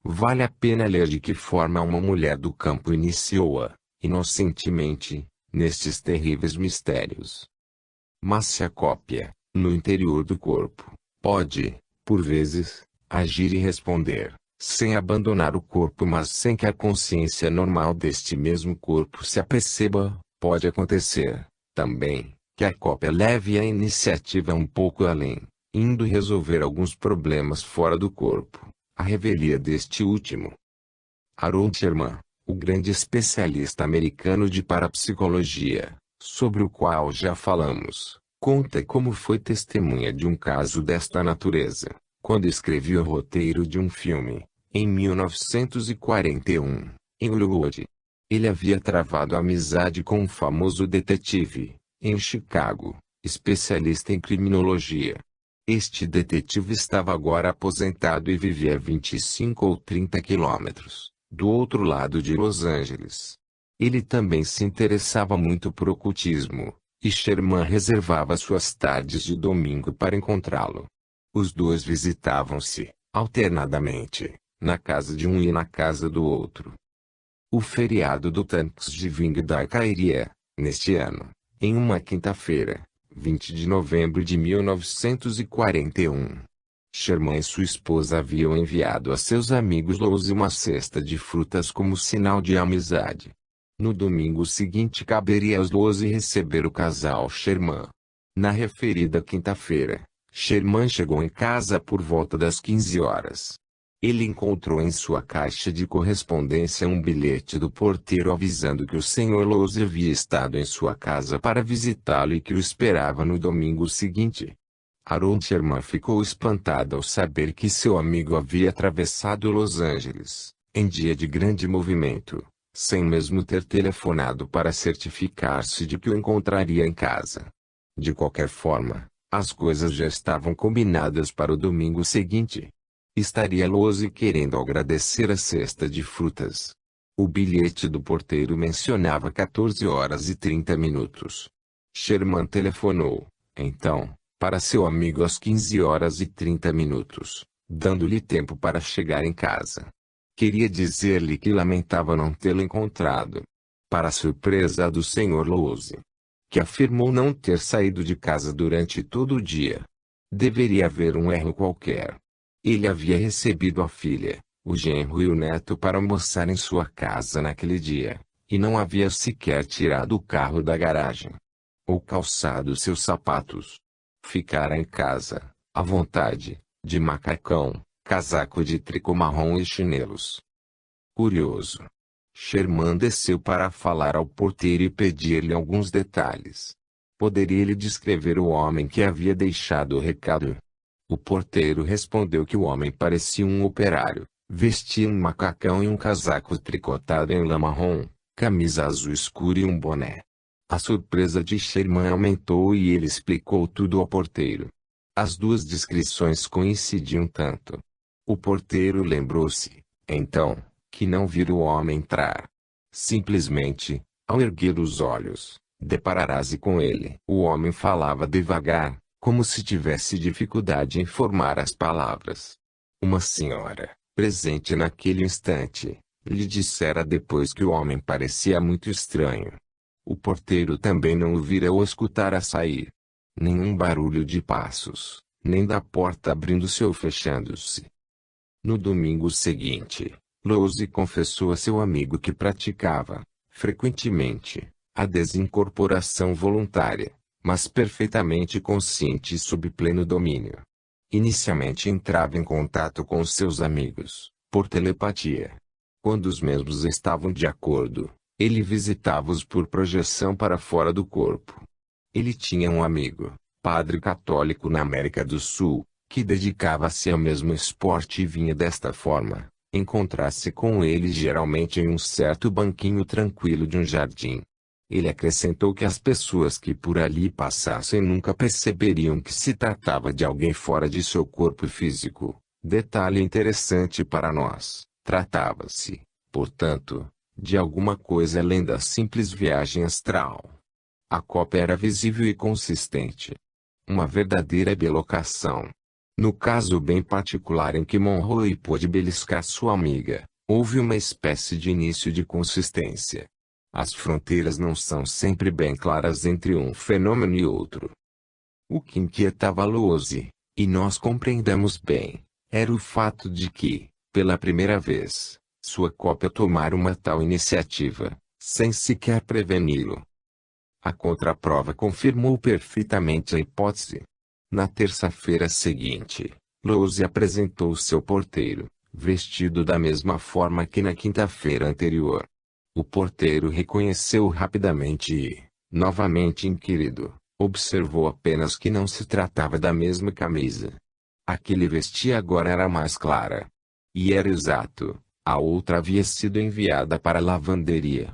Vale a pena ler de que forma uma mulher do campo iniciou-a, inocentemente, nestes terríveis mistérios. Mas se a cópia, no interior do corpo, pode, por vezes, agir e responder, sem abandonar o corpo mas sem que a consciência normal deste mesmo corpo se aperceba, pode acontecer, também, que a cópia leve a iniciativa um pouco além, indo resolver alguns problemas fora do corpo, a revelia deste último. Harold Sherman, o grande especialista americano de parapsicologia, sobre o qual já falamos, conta como foi testemunha de um caso desta natureza, quando escrevia o roteiro de um filme, em 1941, em Hollywood. Ele havia travado amizade com um famoso detetive, em Chicago, especialista em criminologia. Este detetive estava agora aposentado e vivia a 25 ou 30 quilômetros, do outro lado de Los Angeles. Ele também se interessava muito por ocultismo, e Sherman reservava suas tardes de domingo para encontrá-lo. Os dois visitavam-se, alternadamente, na casa de um e na casa do outro. O feriado do Thanksgiving Day cairia, neste ano, em uma quinta-feira, 20 de novembro de 1941. Sherman e sua esposa haviam enviado a seus amigos Lowe's uma cesta de frutas como sinal de amizade. No domingo seguinte caberia aos Lowe's receber o casal Sherman. Na referida quinta-feira, Sherman chegou em casa por volta das 15 horas. Ele encontrou em sua caixa de correspondência um bilhete do porteiro avisando que o Sr. Lowe's havia estado em sua casa para visitá-lo e que o esperava no domingo seguinte. Harold Sherman ficou espantado ao saber que seu amigo havia atravessado Los Angeles, em dia de grande movimento, sem mesmo ter telefonado para certificar-se de que o encontraria em casa. De qualquer forma, as coisas já estavam combinadas para o domingo seguinte. Estaria Lowe's querendo agradecer a cesta de frutas. O bilhete do porteiro mencionava 14 horas e 30 minutos. Sherman telefonou, então, para seu amigo às 15 horas e 30 minutos, dando-lhe tempo para chegar em casa. Queria dizer-lhe que lamentava não tê-lo encontrado. Para a surpresa do Sr. Lowe's, que afirmou não ter saído de casa durante todo o dia. Deveria haver um erro qualquer. Ele havia recebido a filha, o genro e o neto para almoçar em sua casa naquele dia, e não havia sequer tirado o carro da garagem, ou calçado seus sapatos. Ficara em casa, à vontade, de macacão, casaco de tricô marrom e chinelos. Curioso. Sherman desceu para falar ao porteiro e pedir-lhe alguns detalhes. Poderia ele descrever o homem que havia deixado o recado? O porteiro respondeu que o homem parecia um operário, vestia um macacão e um casaco tricotado em lã marrom, camisa azul escura e um boné. A surpresa de Sherman aumentou e ele explicou tudo ao porteiro. As duas descrições coincidiam tanto. O porteiro lembrou-se, então, que não vira o homem entrar. Simplesmente, ao erguer os olhos, depararás-se com ele. O homem falava devagar, como se tivesse dificuldade em formar as palavras. Uma senhora, presente naquele instante, lhe dissera depois que o homem parecia muito estranho. O porteiro também não o vira ou escutara sair. Nenhum barulho de passos, nem da porta abrindo-se ou fechando-se. No domingo seguinte, Lose confessou a seu amigo que praticava, frequentemente, a desincorporação voluntária, mas perfeitamente consciente e sob pleno domínio. Inicialmente entrava em contato com seus amigos, por telepatia. Quando os mesmos estavam de acordo, ele visitava-os por projeção para fora do corpo. Ele tinha um amigo, padre católico na América do Sul, que dedicava-se ao mesmo esporte e vinha desta forma, encontrar-se com ele geralmente em um certo banquinho tranquilo de um jardim. Ele acrescentou que as pessoas que por ali passassem nunca perceberiam que se tratava de alguém fora de seu corpo físico. Detalhe interessante para nós, tratava-se, portanto, de alguma coisa além da simples viagem astral. A cópia era visível e consistente. Uma verdadeira bilocação. No caso bem particular em que Monroe pôde beliscar sua amiga, houve uma espécie de início de consistência. As fronteiras não são sempre bem claras entre um fenômeno e outro. O que inquietava Lose, e nós compreendemos bem, era o fato de que, pela primeira vez, sua cópia tomara uma tal iniciativa, sem sequer preveni-lo. A contraprova confirmou perfeitamente a hipótese. Na terça-feira seguinte, Lose apresentou seu porteiro, vestido da mesma forma que na quinta-feira anterior. O porteiro reconheceu-o rapidamente e, novamente inquirido, observou apenas que não se tratava da mesma camisa. A que ele vestia agora era mais clara. E era exato, a outra havia sido enviada para a lavanderia.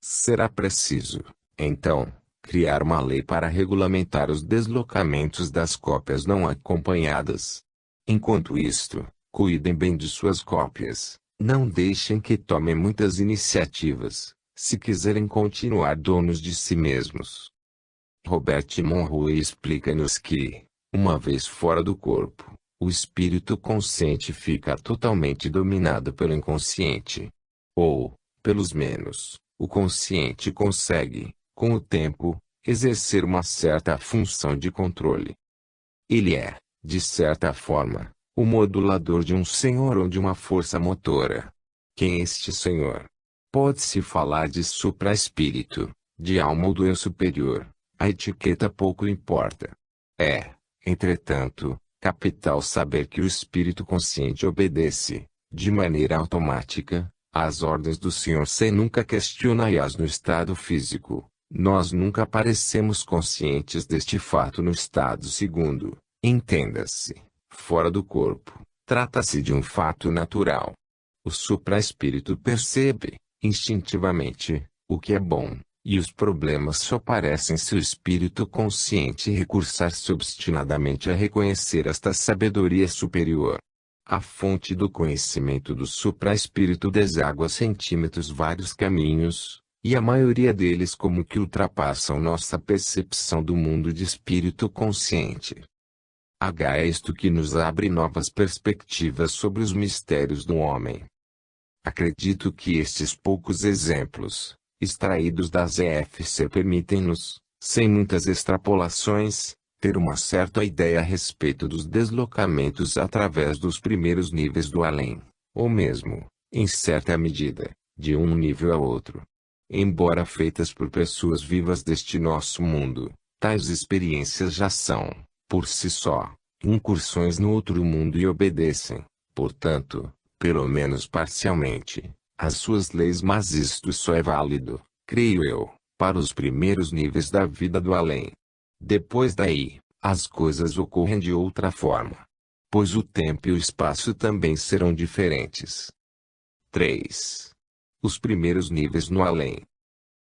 Será preciso, então, criar uma lei para regulamentar os deslocamentos das cópias não acompanhadas. Enquanto isto, cuidem bem de suas cópias, não deixem que tomem muitas iniciativas, se quiserem continuar donos de si mesmos. Robert Monroe explica-nos que, uma vez fora do corpo, o espírito consciente fica totalmente dominado pelo inconsciente. Ou, pelos menos, o consciente consegue, com o tempo, exercer uma certa função de controle. Ele é, de certa forma, o modulador de um senhor ou de uma força motora. Quem é este senhor? Pode-se falar de supra-espírito, de alma ou do eu superior, a etiqueta pouco importa. É, entretanto, capital saber que o espírito consciente obedece, de maneira automática, às ordens do Senhor sem nunca questioná-las no estado físico. Nós nunca parecemos conscientes deste fato no estado segundo, entenda-se, fora do corpo. Trata-se de um fato natural. O supra-espírito percebe, instintivamente, o que é bom, e os problemas só aparecem se o espírito consciente recursar-se obstinadamente a reconhecer esta sabedoria superior. A fonte do conhecimento do supra-espírito deságua centímetros vários caminhos, e a maioria deles como que ultrapassam nossa percepção do mundo de espírito consciente. É isto que nos abre novas perspectivas sobre os mistérios do homem. Acredito que estes poucos exemplos, extraídos das EFC permitem-nos, sem muitas extrapolações, ter uma certa ideia a respeito dos deslocamentos através dos primeiros níveis do além, ou mesmo, em certa medida, de um nível a outro. Embora feitas por pessoas vivas deste nosso mundo, tais experiências já são, por si só, incursões no outro mundo e obedecem, portanto, pelo menos parcialmente, às suas leis, mas isto só é válido, creio eu, para os primeiros níveis da vida do além. Depois daí, as coisas ocorrem de outra forma. Pois o tempo e o espaço também serão diferentes. 3. Os primeiros níveis no além.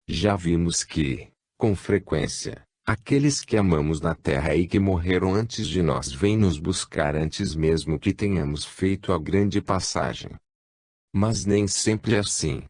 Já vimos que, com frequência, aqueles que amamos na Terra e que morreram antes de nós vêm nos buscar antes mesmo que tenhamos feito a grande passagem. Mas nem sempre é assim.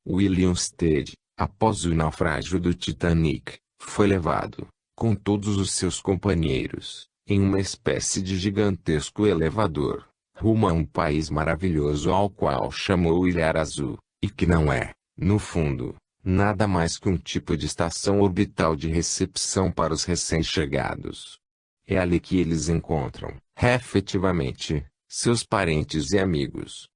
William Stead, após o naufrágio do Titanic, foi levado, com todos os seus companheiros, em uma espécie de gigantesco elevador, rumo a um país maravilhoso ao qual chamou Ilha Azul, e que não é, no fundo, nada mais que um tipo de estação orbital de recepção para os recém-chegados. É ali que eles encontram, efetivamente, seus parentes e amigos.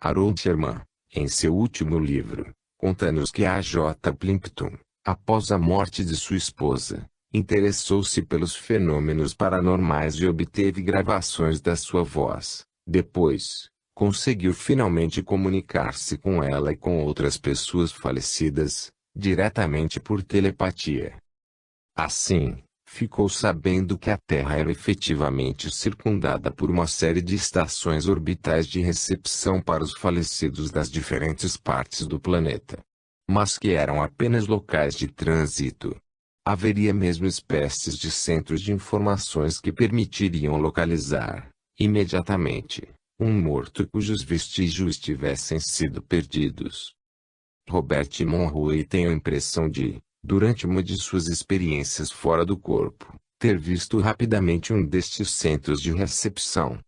Harold Sherman, em seu último livro, conta-nos que A. J. Plimpton, após a morte de sua esposa, interessou-se pelos fenômenos paranormais e obteve gravações da sua voz. Depois, conseguiu finalmente comunicar-se com ela e com outras pessoas falecidas, diretamente por telepatia. Assim, ficou sabendo que a Terra era efetivamente circundada por uma série de estações orbitais de recepção para os falecidos das diferentes partes do planeta. Mas que eram apenas locais de trânsito. Haveria mesmo espécies de centros de informações que permitiriam localizar, imediatamente, um morto cujos vestígios tivessem sido perdidos. Robert Monroe tem a impressão de, durante uma de suas experiências fora do corpo, ter visto rapidamente um destes centros de recepção.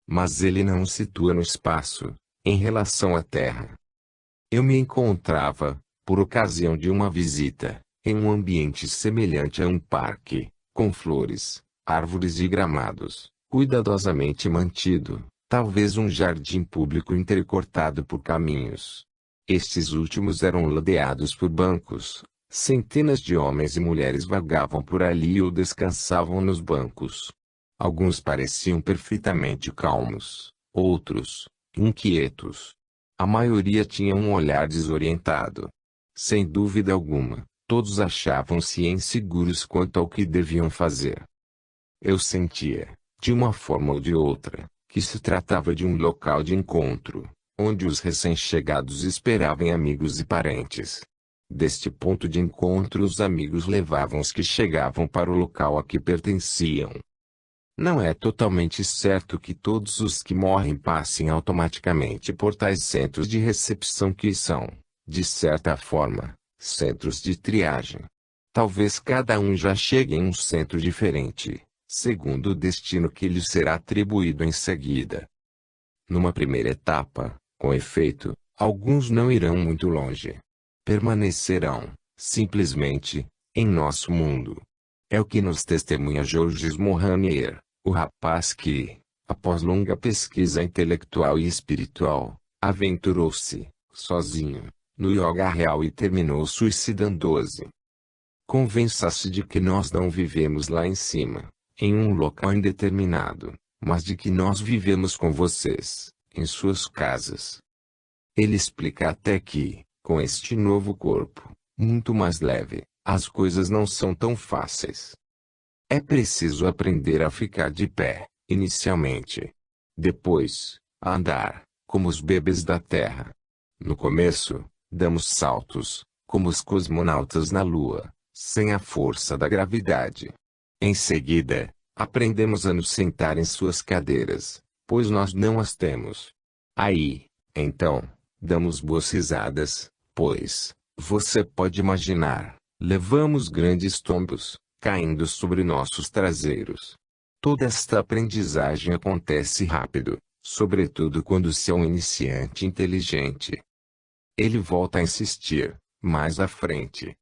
Mas ele não o situa no espaço, em relação à Terra. Eu me encontrava, por ocasião de uma visita, em um ambiente semelhante a um parque, com flores, árvores e gramados, cuidadosamente mantido, talvez um jardim público intercortado por caminhos. Estes últimos eram ladeados por bancos. Centenas de homens e mulheres vagavam por ali ou descansavam nos bancos. Alguns pareciam perfeitamente calmos, outros, inquietos. A maioria tinha um olhar desorientado. Sem dúvida alguma, todos achavam-se inseguros quanto ao que deviam fazer. Eu sentia, de uma forma ou de outra, que se tratava de um local de encontro, onde os recém-chegados esperavam amigos e parentes. Deste ponto de encontro os amigos levavam os que chegavam para o local a que pertenciam. Não é totalmente certo que todos os que morrem passem automaticamente por tais centros de recepção que são, de certa forma, centros de triagem. Talvez cada um já chegue em um centro diferente, segundo o destino que lhe será atribuído em seguida. Numa primeira etapa, com efeito, alguns não irão muito longe. Permanecerão, simplesmente, em nosso mundo. É o que nos testemunha Georges Mouranier, o rapaz que, após longa pesquisa intelectual e espiritual, aventurou-se, sozinho, no yoga real e terminou suicidando-se. Convença-se de que nós não vivemos lá em cima, em um local indeterminado, mas de que nós vivemos com vocês, em suas casas. Ele explica até que, com este novo corpo, muito mais leve, as coisas não são tão fáceis. É preciso aprender a ficar de pé, inicialmente. Depois, a andar, como os bebês da Terra. No começo, damos saltos, como os cosmonautas na Lua, sem a força da gravidade. Em seguida, aprendemos a nos sentar em suas cadeiras, pois nós não as temos. Aí, então, damos boas risadas, pois, você pode imaginar, levamos grandes tombos, caindo sobre nossos traseiros. Toda esta aprendizagem acontece rápido, sobretudo quando se é um iniciante inteligente. Ele volta a insistir, mais à frente.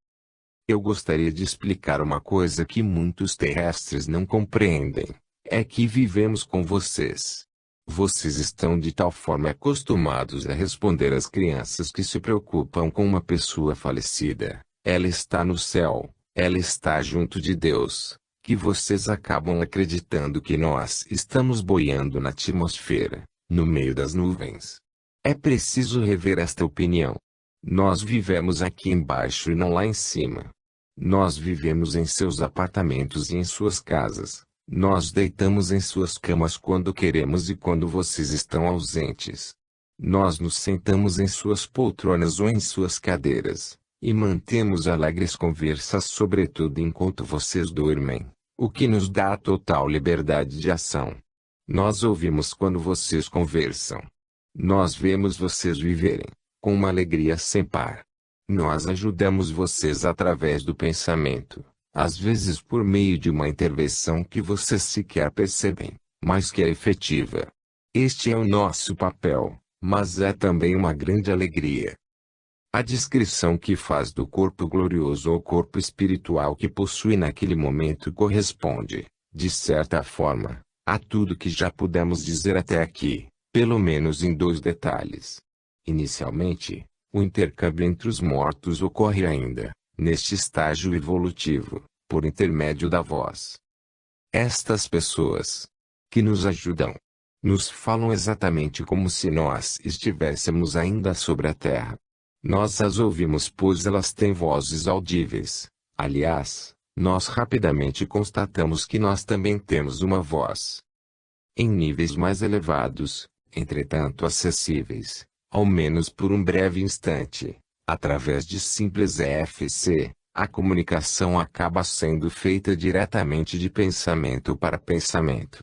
Eu gostaria de explicar uma coisa que muitos terrestres não compreendem, é que vivemos com vocês. Vocês estão de tal forma acostumados a responder às crianças que se preocupam com uma pessoa falecida. Ela está no céu, ela está junto de Deus, que vocês acabam acreditando que nós estamos boiando na atmosfera, no meio das nuvens. É preciso rever esta opinião. Nós vivemos aqui embaixo e não lá em cima. Nós vivemos em seus apartamentos e em suas casas. Nós deitamos em suas camas quando queremos e quando vocês estão ausentes. Nós nos sentamos em suas poltronas ou em suas cadeiras, e mantemos alegres conversas sobretudo enquanto vocês dormem, o que nos dá a total liberdade de ação. Nós ouvimos quando vocês conversam. Nós vemos vocês viverem, com uma alegria sem par. Nós ajudamos vocês através do pensamento. Às vezes por meio de uma intervenção que vocês sequer percebem, mas que é efetiva. Este é o nosso papel, mas é também uma grande alegria. A descrição que faz do corpo glorioso ou corpo espiritual que possui naquele momento corresponde, De certa forma, há tudo que já pudemos dizer até aqui, pelo menos em dois detalhes. Inicialmente, o intercâmbio entre os mortos ocorre ainda, neste estágio evolutivo, por intermédio da voz. Estas pessoas que nos ajudam, nos falam exatamente como se nós estivéssemos ainda sobre a terra. Nós as ouvimos pois elas têm vozes audíveis. Aliás, nós rapidamente constatamos que nós também temos uma voz. Em níveis mais elevados, entretanto acessíveis, ao menos por um breve instante, através de simples EFC, a comunicação acaba sendo feita diretamente de pensamento para pensamento.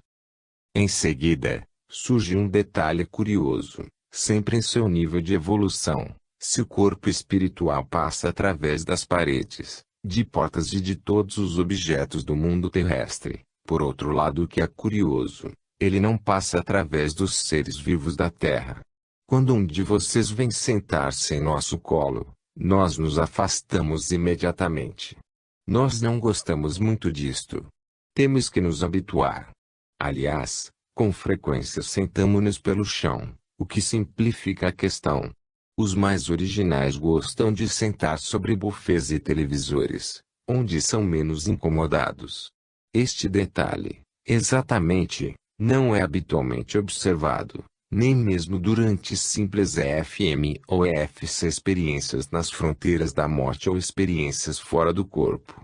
Em seguida, surge um detalhe curioso, sempre em seu nível de evolução, se o corpo espiritual passa através das paredes, de portas e de todos os objetos do mundo terrestre. Por outro lado, o que é curioso, ele não passa através dos seres vivos da Terra. Quando um de vocês vem sentar-se em nosso colo, nós nos afastamos imediatamente. Nós não gostamos muito disto. Temos que nos habituar. Aliás, com frequência sentamo-nos pelo chão, o que simplifica a questão. Os mais originais gostam de sentar sobre bufês e televisores, onde são menos incomodados. Este detalhe, exatamente, não é habitualmente observado, nem mesmo durante simples EFM ou EFC experiências nas fronteiras da morte ou experiências fora do corpo.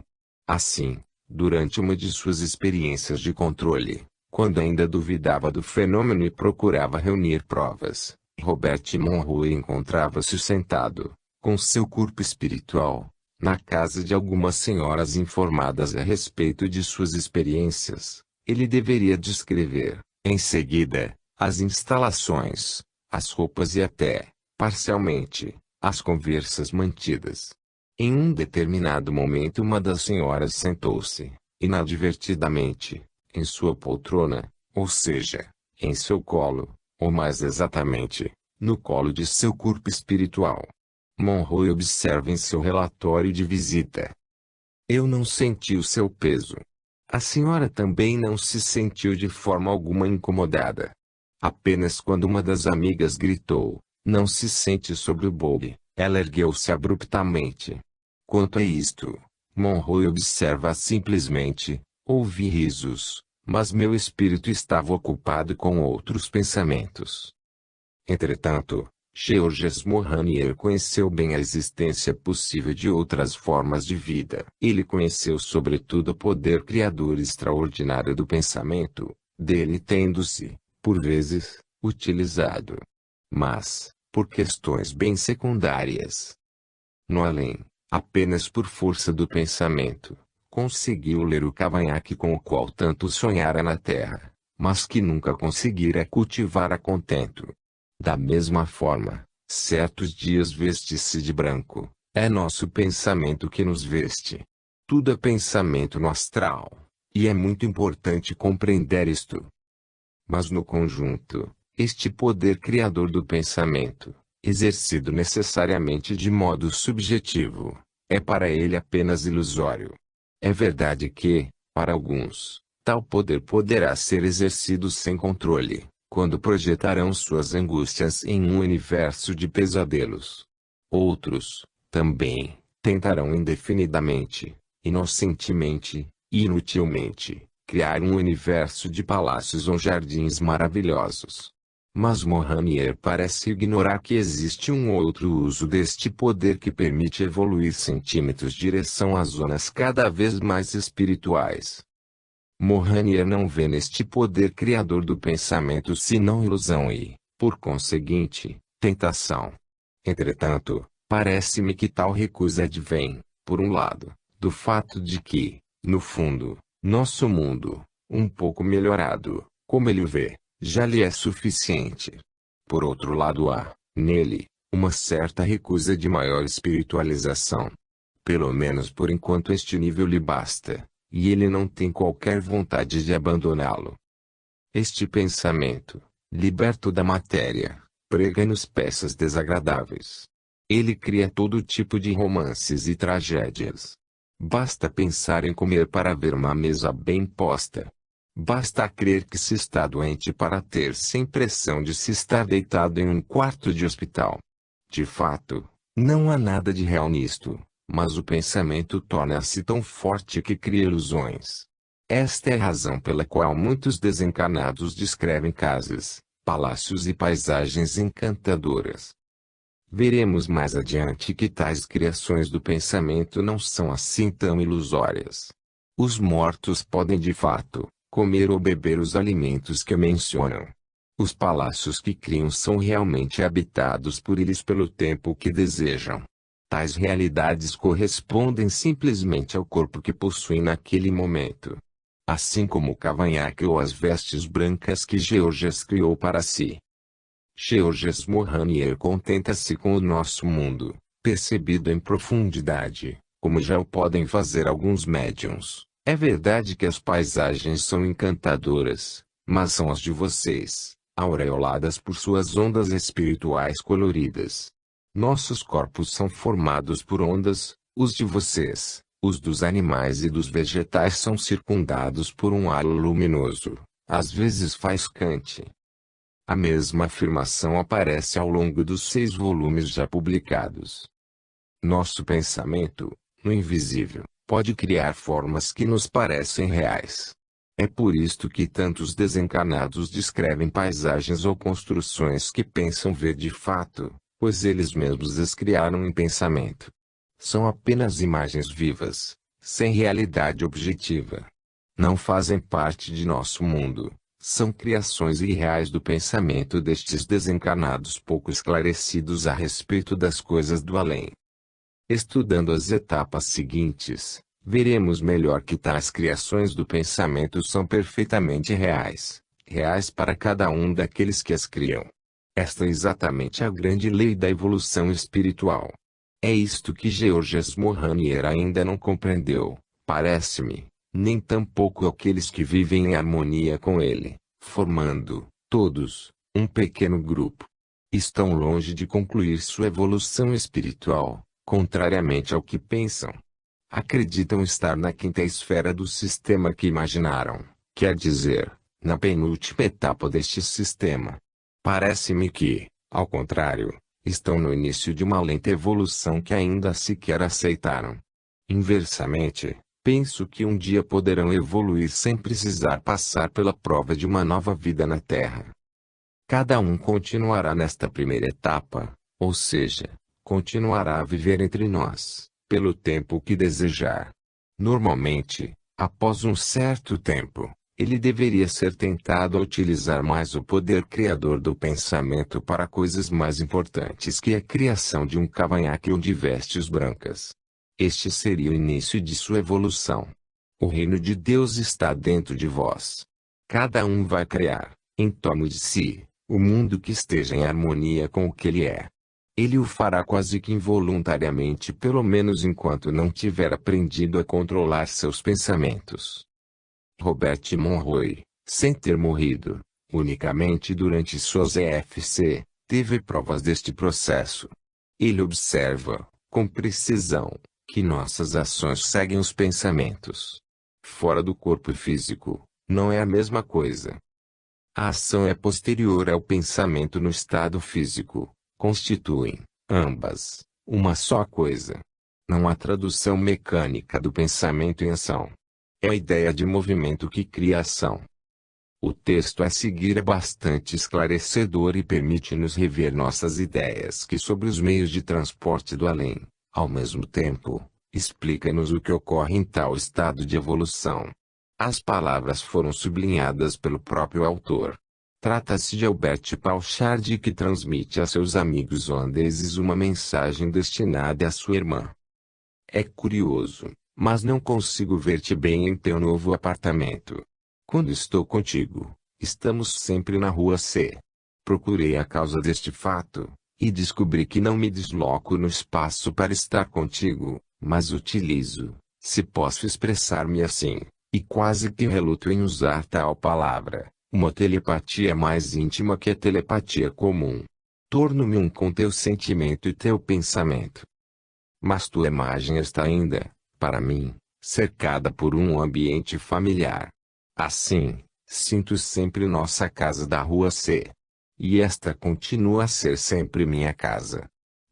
Assim, durante uma de suas experiências de controle, quando ainda duvidava do fenômeno e procurava reunir provas, Robert Monroe encontrava-se sentado, com seu corpo espiritual, na casa de algumas senhoras informadas a respeito de suas experiências. Ele deveria descrever, em seguida, as instalações, as roupas e até, parcialmente, as conversas mantidas. Em um determinado momento uma das senhoras sentou-se, inadvertidamente, em sua poltrona, ou seja, em seu colo, ou mais exatamente, no colo de seu corpo espiritual. Monroe observa em seu relatório de visita. Eu não senti o seu peso. A senhora também não se sentiu de forma alguma incomodada. Apenas quando uma das amigas gritou, não se sente sobre o bode, ela ergueu-se abruptamente. Quanto a isto, Monroe observa simplesmente, ouvi risos, mas meu espírito estava ocupado com outros pensamentos. Entretanto, Georges Mohannier conheceu bem a existência possível de outras formas de vida. Ele conheceu sobretudo o poder criador extraordinário do pensamento, dele tendo-se, por vezes, utilizado. Mas, por questões bem secundárias. No além, apenas por força do pensamento, conseguiu ler o cavanhaque com o qual tanto sonhara na terra, mas que nunca conseguira cultivar a contento. Da mesma forma, certos dias veste-se de branco, é nosso pensamento que nos veste. Tudo é pensamento no astral, e é muito importante compreender isto. Mas no conjunto, este poder criador do pensamento, exercido necessariamente de modo subjetivo, é para ele apenas ilusório. É verdade que, para alguns, tal poder poderá ser exercido sem controle, quando projetarão suas angústias em um universo de pesadelos. Outros, também, tentarão indefinidamente, inocentemente, e inutilmente, criar um universo de palácios ou jardins maravilhosos. Mas Mohannier parece ignorar que existe um outro uso deste poder que permite evoluir centímetros direção a zonas cada vez mais espirituais. Mohannier não vê neste poder criador do pensamento senão ilusão e, por conseguinte, tentação. Entretanto, parece-me que tal recusa advém, por um lado, do fato de que, no fundo, nosso mundo, um pouco melhorado, como ele o vê, já lhe é suficiente. Por outro lado há, nele, uma certa recusa de maior espiritualização. Pelo menos por enquanto este nível lhe basta, e ele não tem qualquer vontade de abandoná-lo. Este pensamento, liberto da matéria, prega-nos peças desagradáveis. Ele cria todo tipo de romances e tragédias. Basta pensar em comer para ver uma mesa bem posta, Basta crer que se está doente para ter-se a impressão de se estar deitado em um quarto de hospital. De fato, não há nada de real nisto, mas o pensamento torna-se tão forte que cria ilusões. Esta é a razão pela qual muitos desencarnados descrevem casas, palácios e paisagens encantadoras. Veremos mais adiante que tais criações do pensamento não são assim tão ilusórias. Os mortos podem de fato comer ou beber os alimentos que mencionam. Os palácios que criam são realmente habitados por eles pelo tempo que desejam. Tais realidades correspondem simplesmente ao corpo que possuem naquele momento. Assim como o cavanhaque ou as vestes brancas que Georges criou para si. Georges Mohannier contenta-se com o nosso mundo, percebido em profundidade, como já o podem fazer alguns médiuns. É verdade que as paisagens são encantadoras, mas são as de vocês, aureoladas por suas ondas espirituais coloridas. Nossos corpos são formados por ondas, os de vocês, os dos animais e dos vegetais são circundados por um halo luminoso, às vezes faiscante. A mesma afirmação aparece ao longo dos 6 volumes já publicados. Nosso pensamento, no invisível, pode criar formas que nos parecem reais. É por isto que tantos desencarnados descrevem paisagens ou construções que pensam ver de fato, pois eles mesmos as criaram em pensamento. São apenas imagens vivas, sem realidade objetiva. Não fazem parte de nosso mundo, são criações irreais do pensamento destes desencarnados pouco esclarecidos a respeito das coisas do além. Estudando as etapas seguintes, veremos melhor que tais criações do pensamento são perfeitamente reais, reais para cada um daqueles que as criam. Esta é exatamente a grande lei da evolução espiritual. É isto que Georges Mohannier ainda não compreendeu, parece-me, nem tampouco aqueles que vivem em harmonia com ele, formando, todos, um pequeno grupo. Estão longe de concluir sua evolução espiritual, contrariamente ao que pensam. Acreditam estar na quinta esfera do sistema que imaginaram, quer dizer, na penúltima etapa deste sistema. Parece-me que, ao contrário, estão no início de uma lenta evolução que ainda sequer aceitaram. Inversamente, penso que um dia poderão evoluir sem precisar passar pela prova de uma nova vida na Terra. Cada um continuará nesta primeira etapa, ou seja, continuará a viver entre nós, pelo tempo que desejar. Normalmente, após um certo tempo, ele deveria ser tentado a utilizar mais o poder criador do pensamento para coisas mais importantes que a criação de um cavanhaque ou de vestes brancas. Este seria o início de sua evolução. O reino de Deus está dentro de vós. Cada um vai criar, em torno de si, o mundo que esteja em harmonia com o que ele é. Ele o fará quase que involuntariamente, pelo menos enquanto não tiver aprendido a controlar seus pensamentos. Robert Monroe, sem ter morrido, unicamente durante suas EFC, teve provas deste processo. Ele observa, com precisão, que nossas ações seguem os pensamentos. Fora do corpo físico, não é a mesma coisa. A ação é posterior ao pensamento no estado físico, constituem, ambas, uma só coisa. Não há tradução mecânica do pensamento em ação. É a ideia de movimento que cria a ação. O texto a seguir é bastante esclarecedor e permite-nos rever nossas ideias sobre os meios de transporte do além. Ao mesmo tempo, explica-nos o que ocorre em tal estado de evolução. As palavras foram sublinhadas pelo próprio autor. Trata-se de Albert Pauchard que transmite a seus amigos holandeses uma mensagem destinada à sua irmã. É curioso, mas não consigo ver-te bem em teu novo apartamento. Quando estou contigo, estamos sempre na rua C. Procurei a causa deste fato, e descobri que não me desloco no espaço para estar contigo, mas utilizo, se posso expressar-me assim, e quase que reluto em usar tal palavra, uma telepatia mais íntima que a telepatia comum. Torno-me um com teu sentimento e teu pensamento. Mas tua imagem está ainda, para mim, cercada por um ambiente familiar. Assim, Sinto sempre nossa casa da rua C. E esta continua a ser sempre minha casa.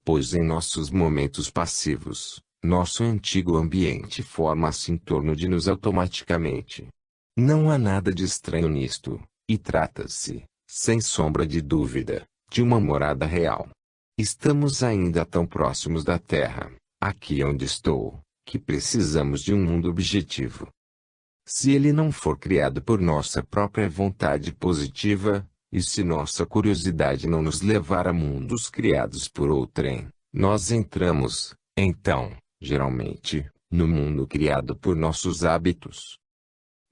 Pois em nossos momentos passivos, nosso antigo ambiente forma-se em torno de nós automaticamente. Não há nada de estranho nisto, e trata-se, sem sombra de dúvida, de uma morada real. Estamos ainda tão próximos da Terra, aqui onde estou, que precisamos de um mundo objetivo. Se ele não for criado por nossa própria vontade positiva, e se nossa curiosidade não nos levar a mundos criados por outrem, nós entramos, então, geralmente, no mundo criado por nossos hábitos.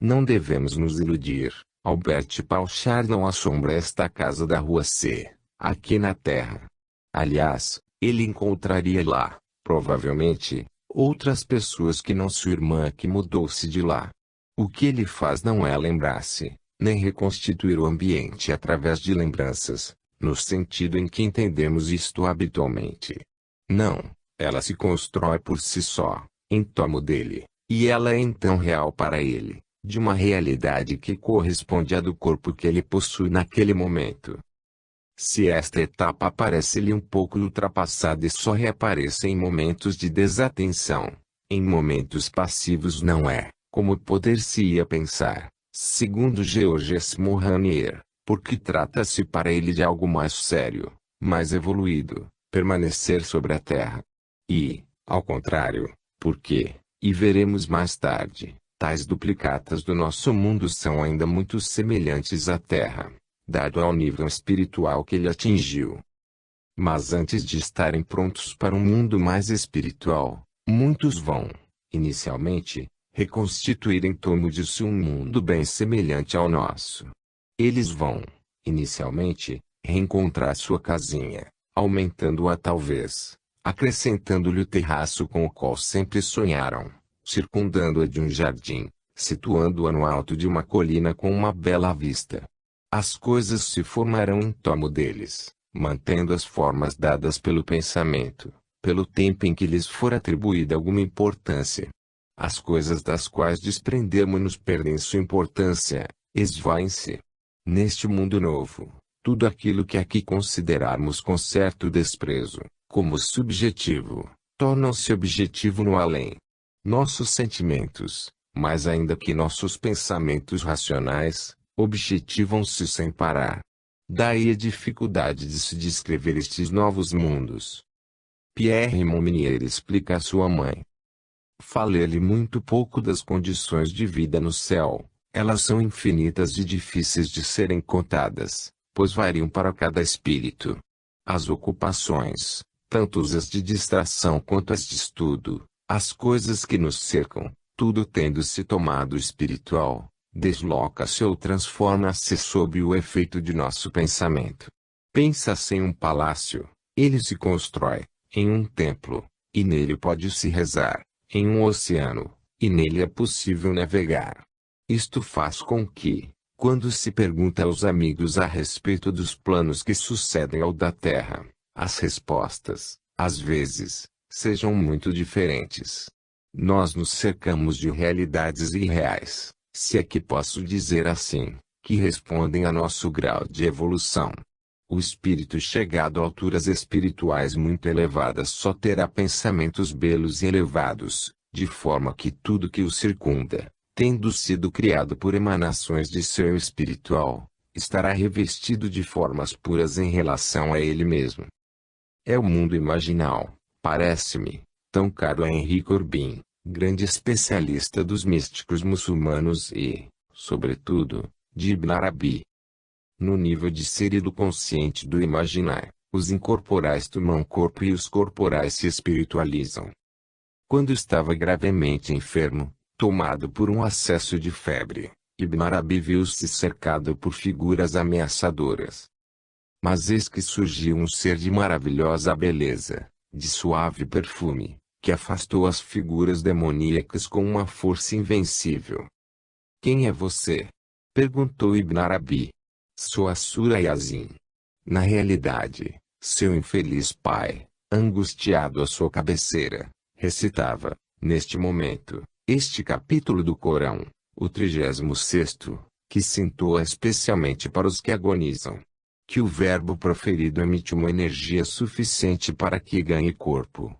Não devemos nos iludir, Albert Pauchard não assombra esta casa da rua C, aqui na Terra. Aliás, ele encontraria lá, provavelmente, outras pessoas que não sua irmã que mudou-se de lá. O que ele faz não é lembrar-se, nem reconstituir o ambiente através de lembranças, no sentido em que entendemos isto habitualmente. Não, ela se constrói por si só, em torno dele, e ela é então real para ele, de uma realidade que corresponde à do corpo que ele possui naquele momento. Se esta etapa parece-lhe um pouco ultrapassada e só reaparece em momentos de desatenção, em momentos passivos não é, como poder-se-ia pensar, segundo Georges Mouranier, porque trata-se para ele de algo mais sério, mais evoluído, permanecer sobre a Terra. E, ao contrário, porque, e veremos mais tarde, tais duplicatas do nosso mundo são ainda muito semelhantes à Terra, dado ao nível espiritual que ele atingiu. Mas antes de estarem prontos para um mundo mais espiritual, muitos vão, inicialmente, reconstituir em torno de si um mundo bem semelhante ao nosso. Eles vão, inicialmente, reencontrar sua casinha, aumentando-a talvez, acrescentando-lhe o terraço com o qual sempre sonharam, circundando-a de um jardim, situando-a no alto de uma colina com uma bela vista. As coisas se formarão em torno deles, mantendo as formas dadas pelo pensamento, pelo tempo em que lhes for atribuída alguma importância. As coisas das quais desprendemos-nos perdem sua importância, esvaem-se. Neste mundo novo, tudo aquilo que aqui considerarmos com certo desprezo, como subjetivo, torna-se objetivo no além. Nossos sentimentos, mais ainda que nossos pensamentos racionais, objetivam-se sem parar. Daí a dificuldade de se descrever estes novos mundos. Pierre Mominier explica a sua mãe. Falei-lhe muito pouco das condições de vida no céu, elas são infinitas e difíceis de serem contadas, pois variam para cada espírito. As ocupações, tanto as de distração quanto as de estudo, as coisas que nos cercam, tudo tendo-se tomado espiritual, desloca-se ou transforma-se sob o efeito de nosso pensamento. Pensa-se em um palácio, ele se constrói, em um templo, e nele pode-se rezar, em um oceano, e nele é possível navegar. Isto faz com que, quando se pergunta aos amigos a respeito dos planos que sucedem ao da Terra, as respostas, às vezes, sejam muito diferentes. Nós nos cercamos de realidades irreais, se é que posso dizer assim, que respondem a nosso grau de evolução. O espírito chegado a alturas espirituais muito elevadas só terá pensamentos belos e elevados, de forma que tudo que o circunda, tendo sido criado por emanações de seu espiritual, estará revestido de formas puras em relação a ele mesmo. É o mundo imaginal, parece-me, tão caro a Henri Corbin, grande especialista dos místicos muçulmanos e, sobretudo, de Ibn Arabi. No nível de ser e do consciente do imaginar, os incorporais tomam corpo e os corporais se espiritualizam. Quando estava gravemente enfermo, tomado por um acesso de febre, Ibn Arabi viu-se cercado por figuras ameaçadoras. Mas eis que surgiu um ser de maravilhosa beleza, de suave perfume, que afastou as figuras demoníacas com uma força invencível. "Quem é você?" perguntou Ibn Arabi. "Sou Assura Yazin." Na realidade, seu infeliz pai, angustiado à sua cabeceira, recitava, neste momento, este capítulo do Corão, o 36º, que se entoa especialmente para os que agonizam. Que o verbo proferido emite uma energia suficiente para que ganhe corpo,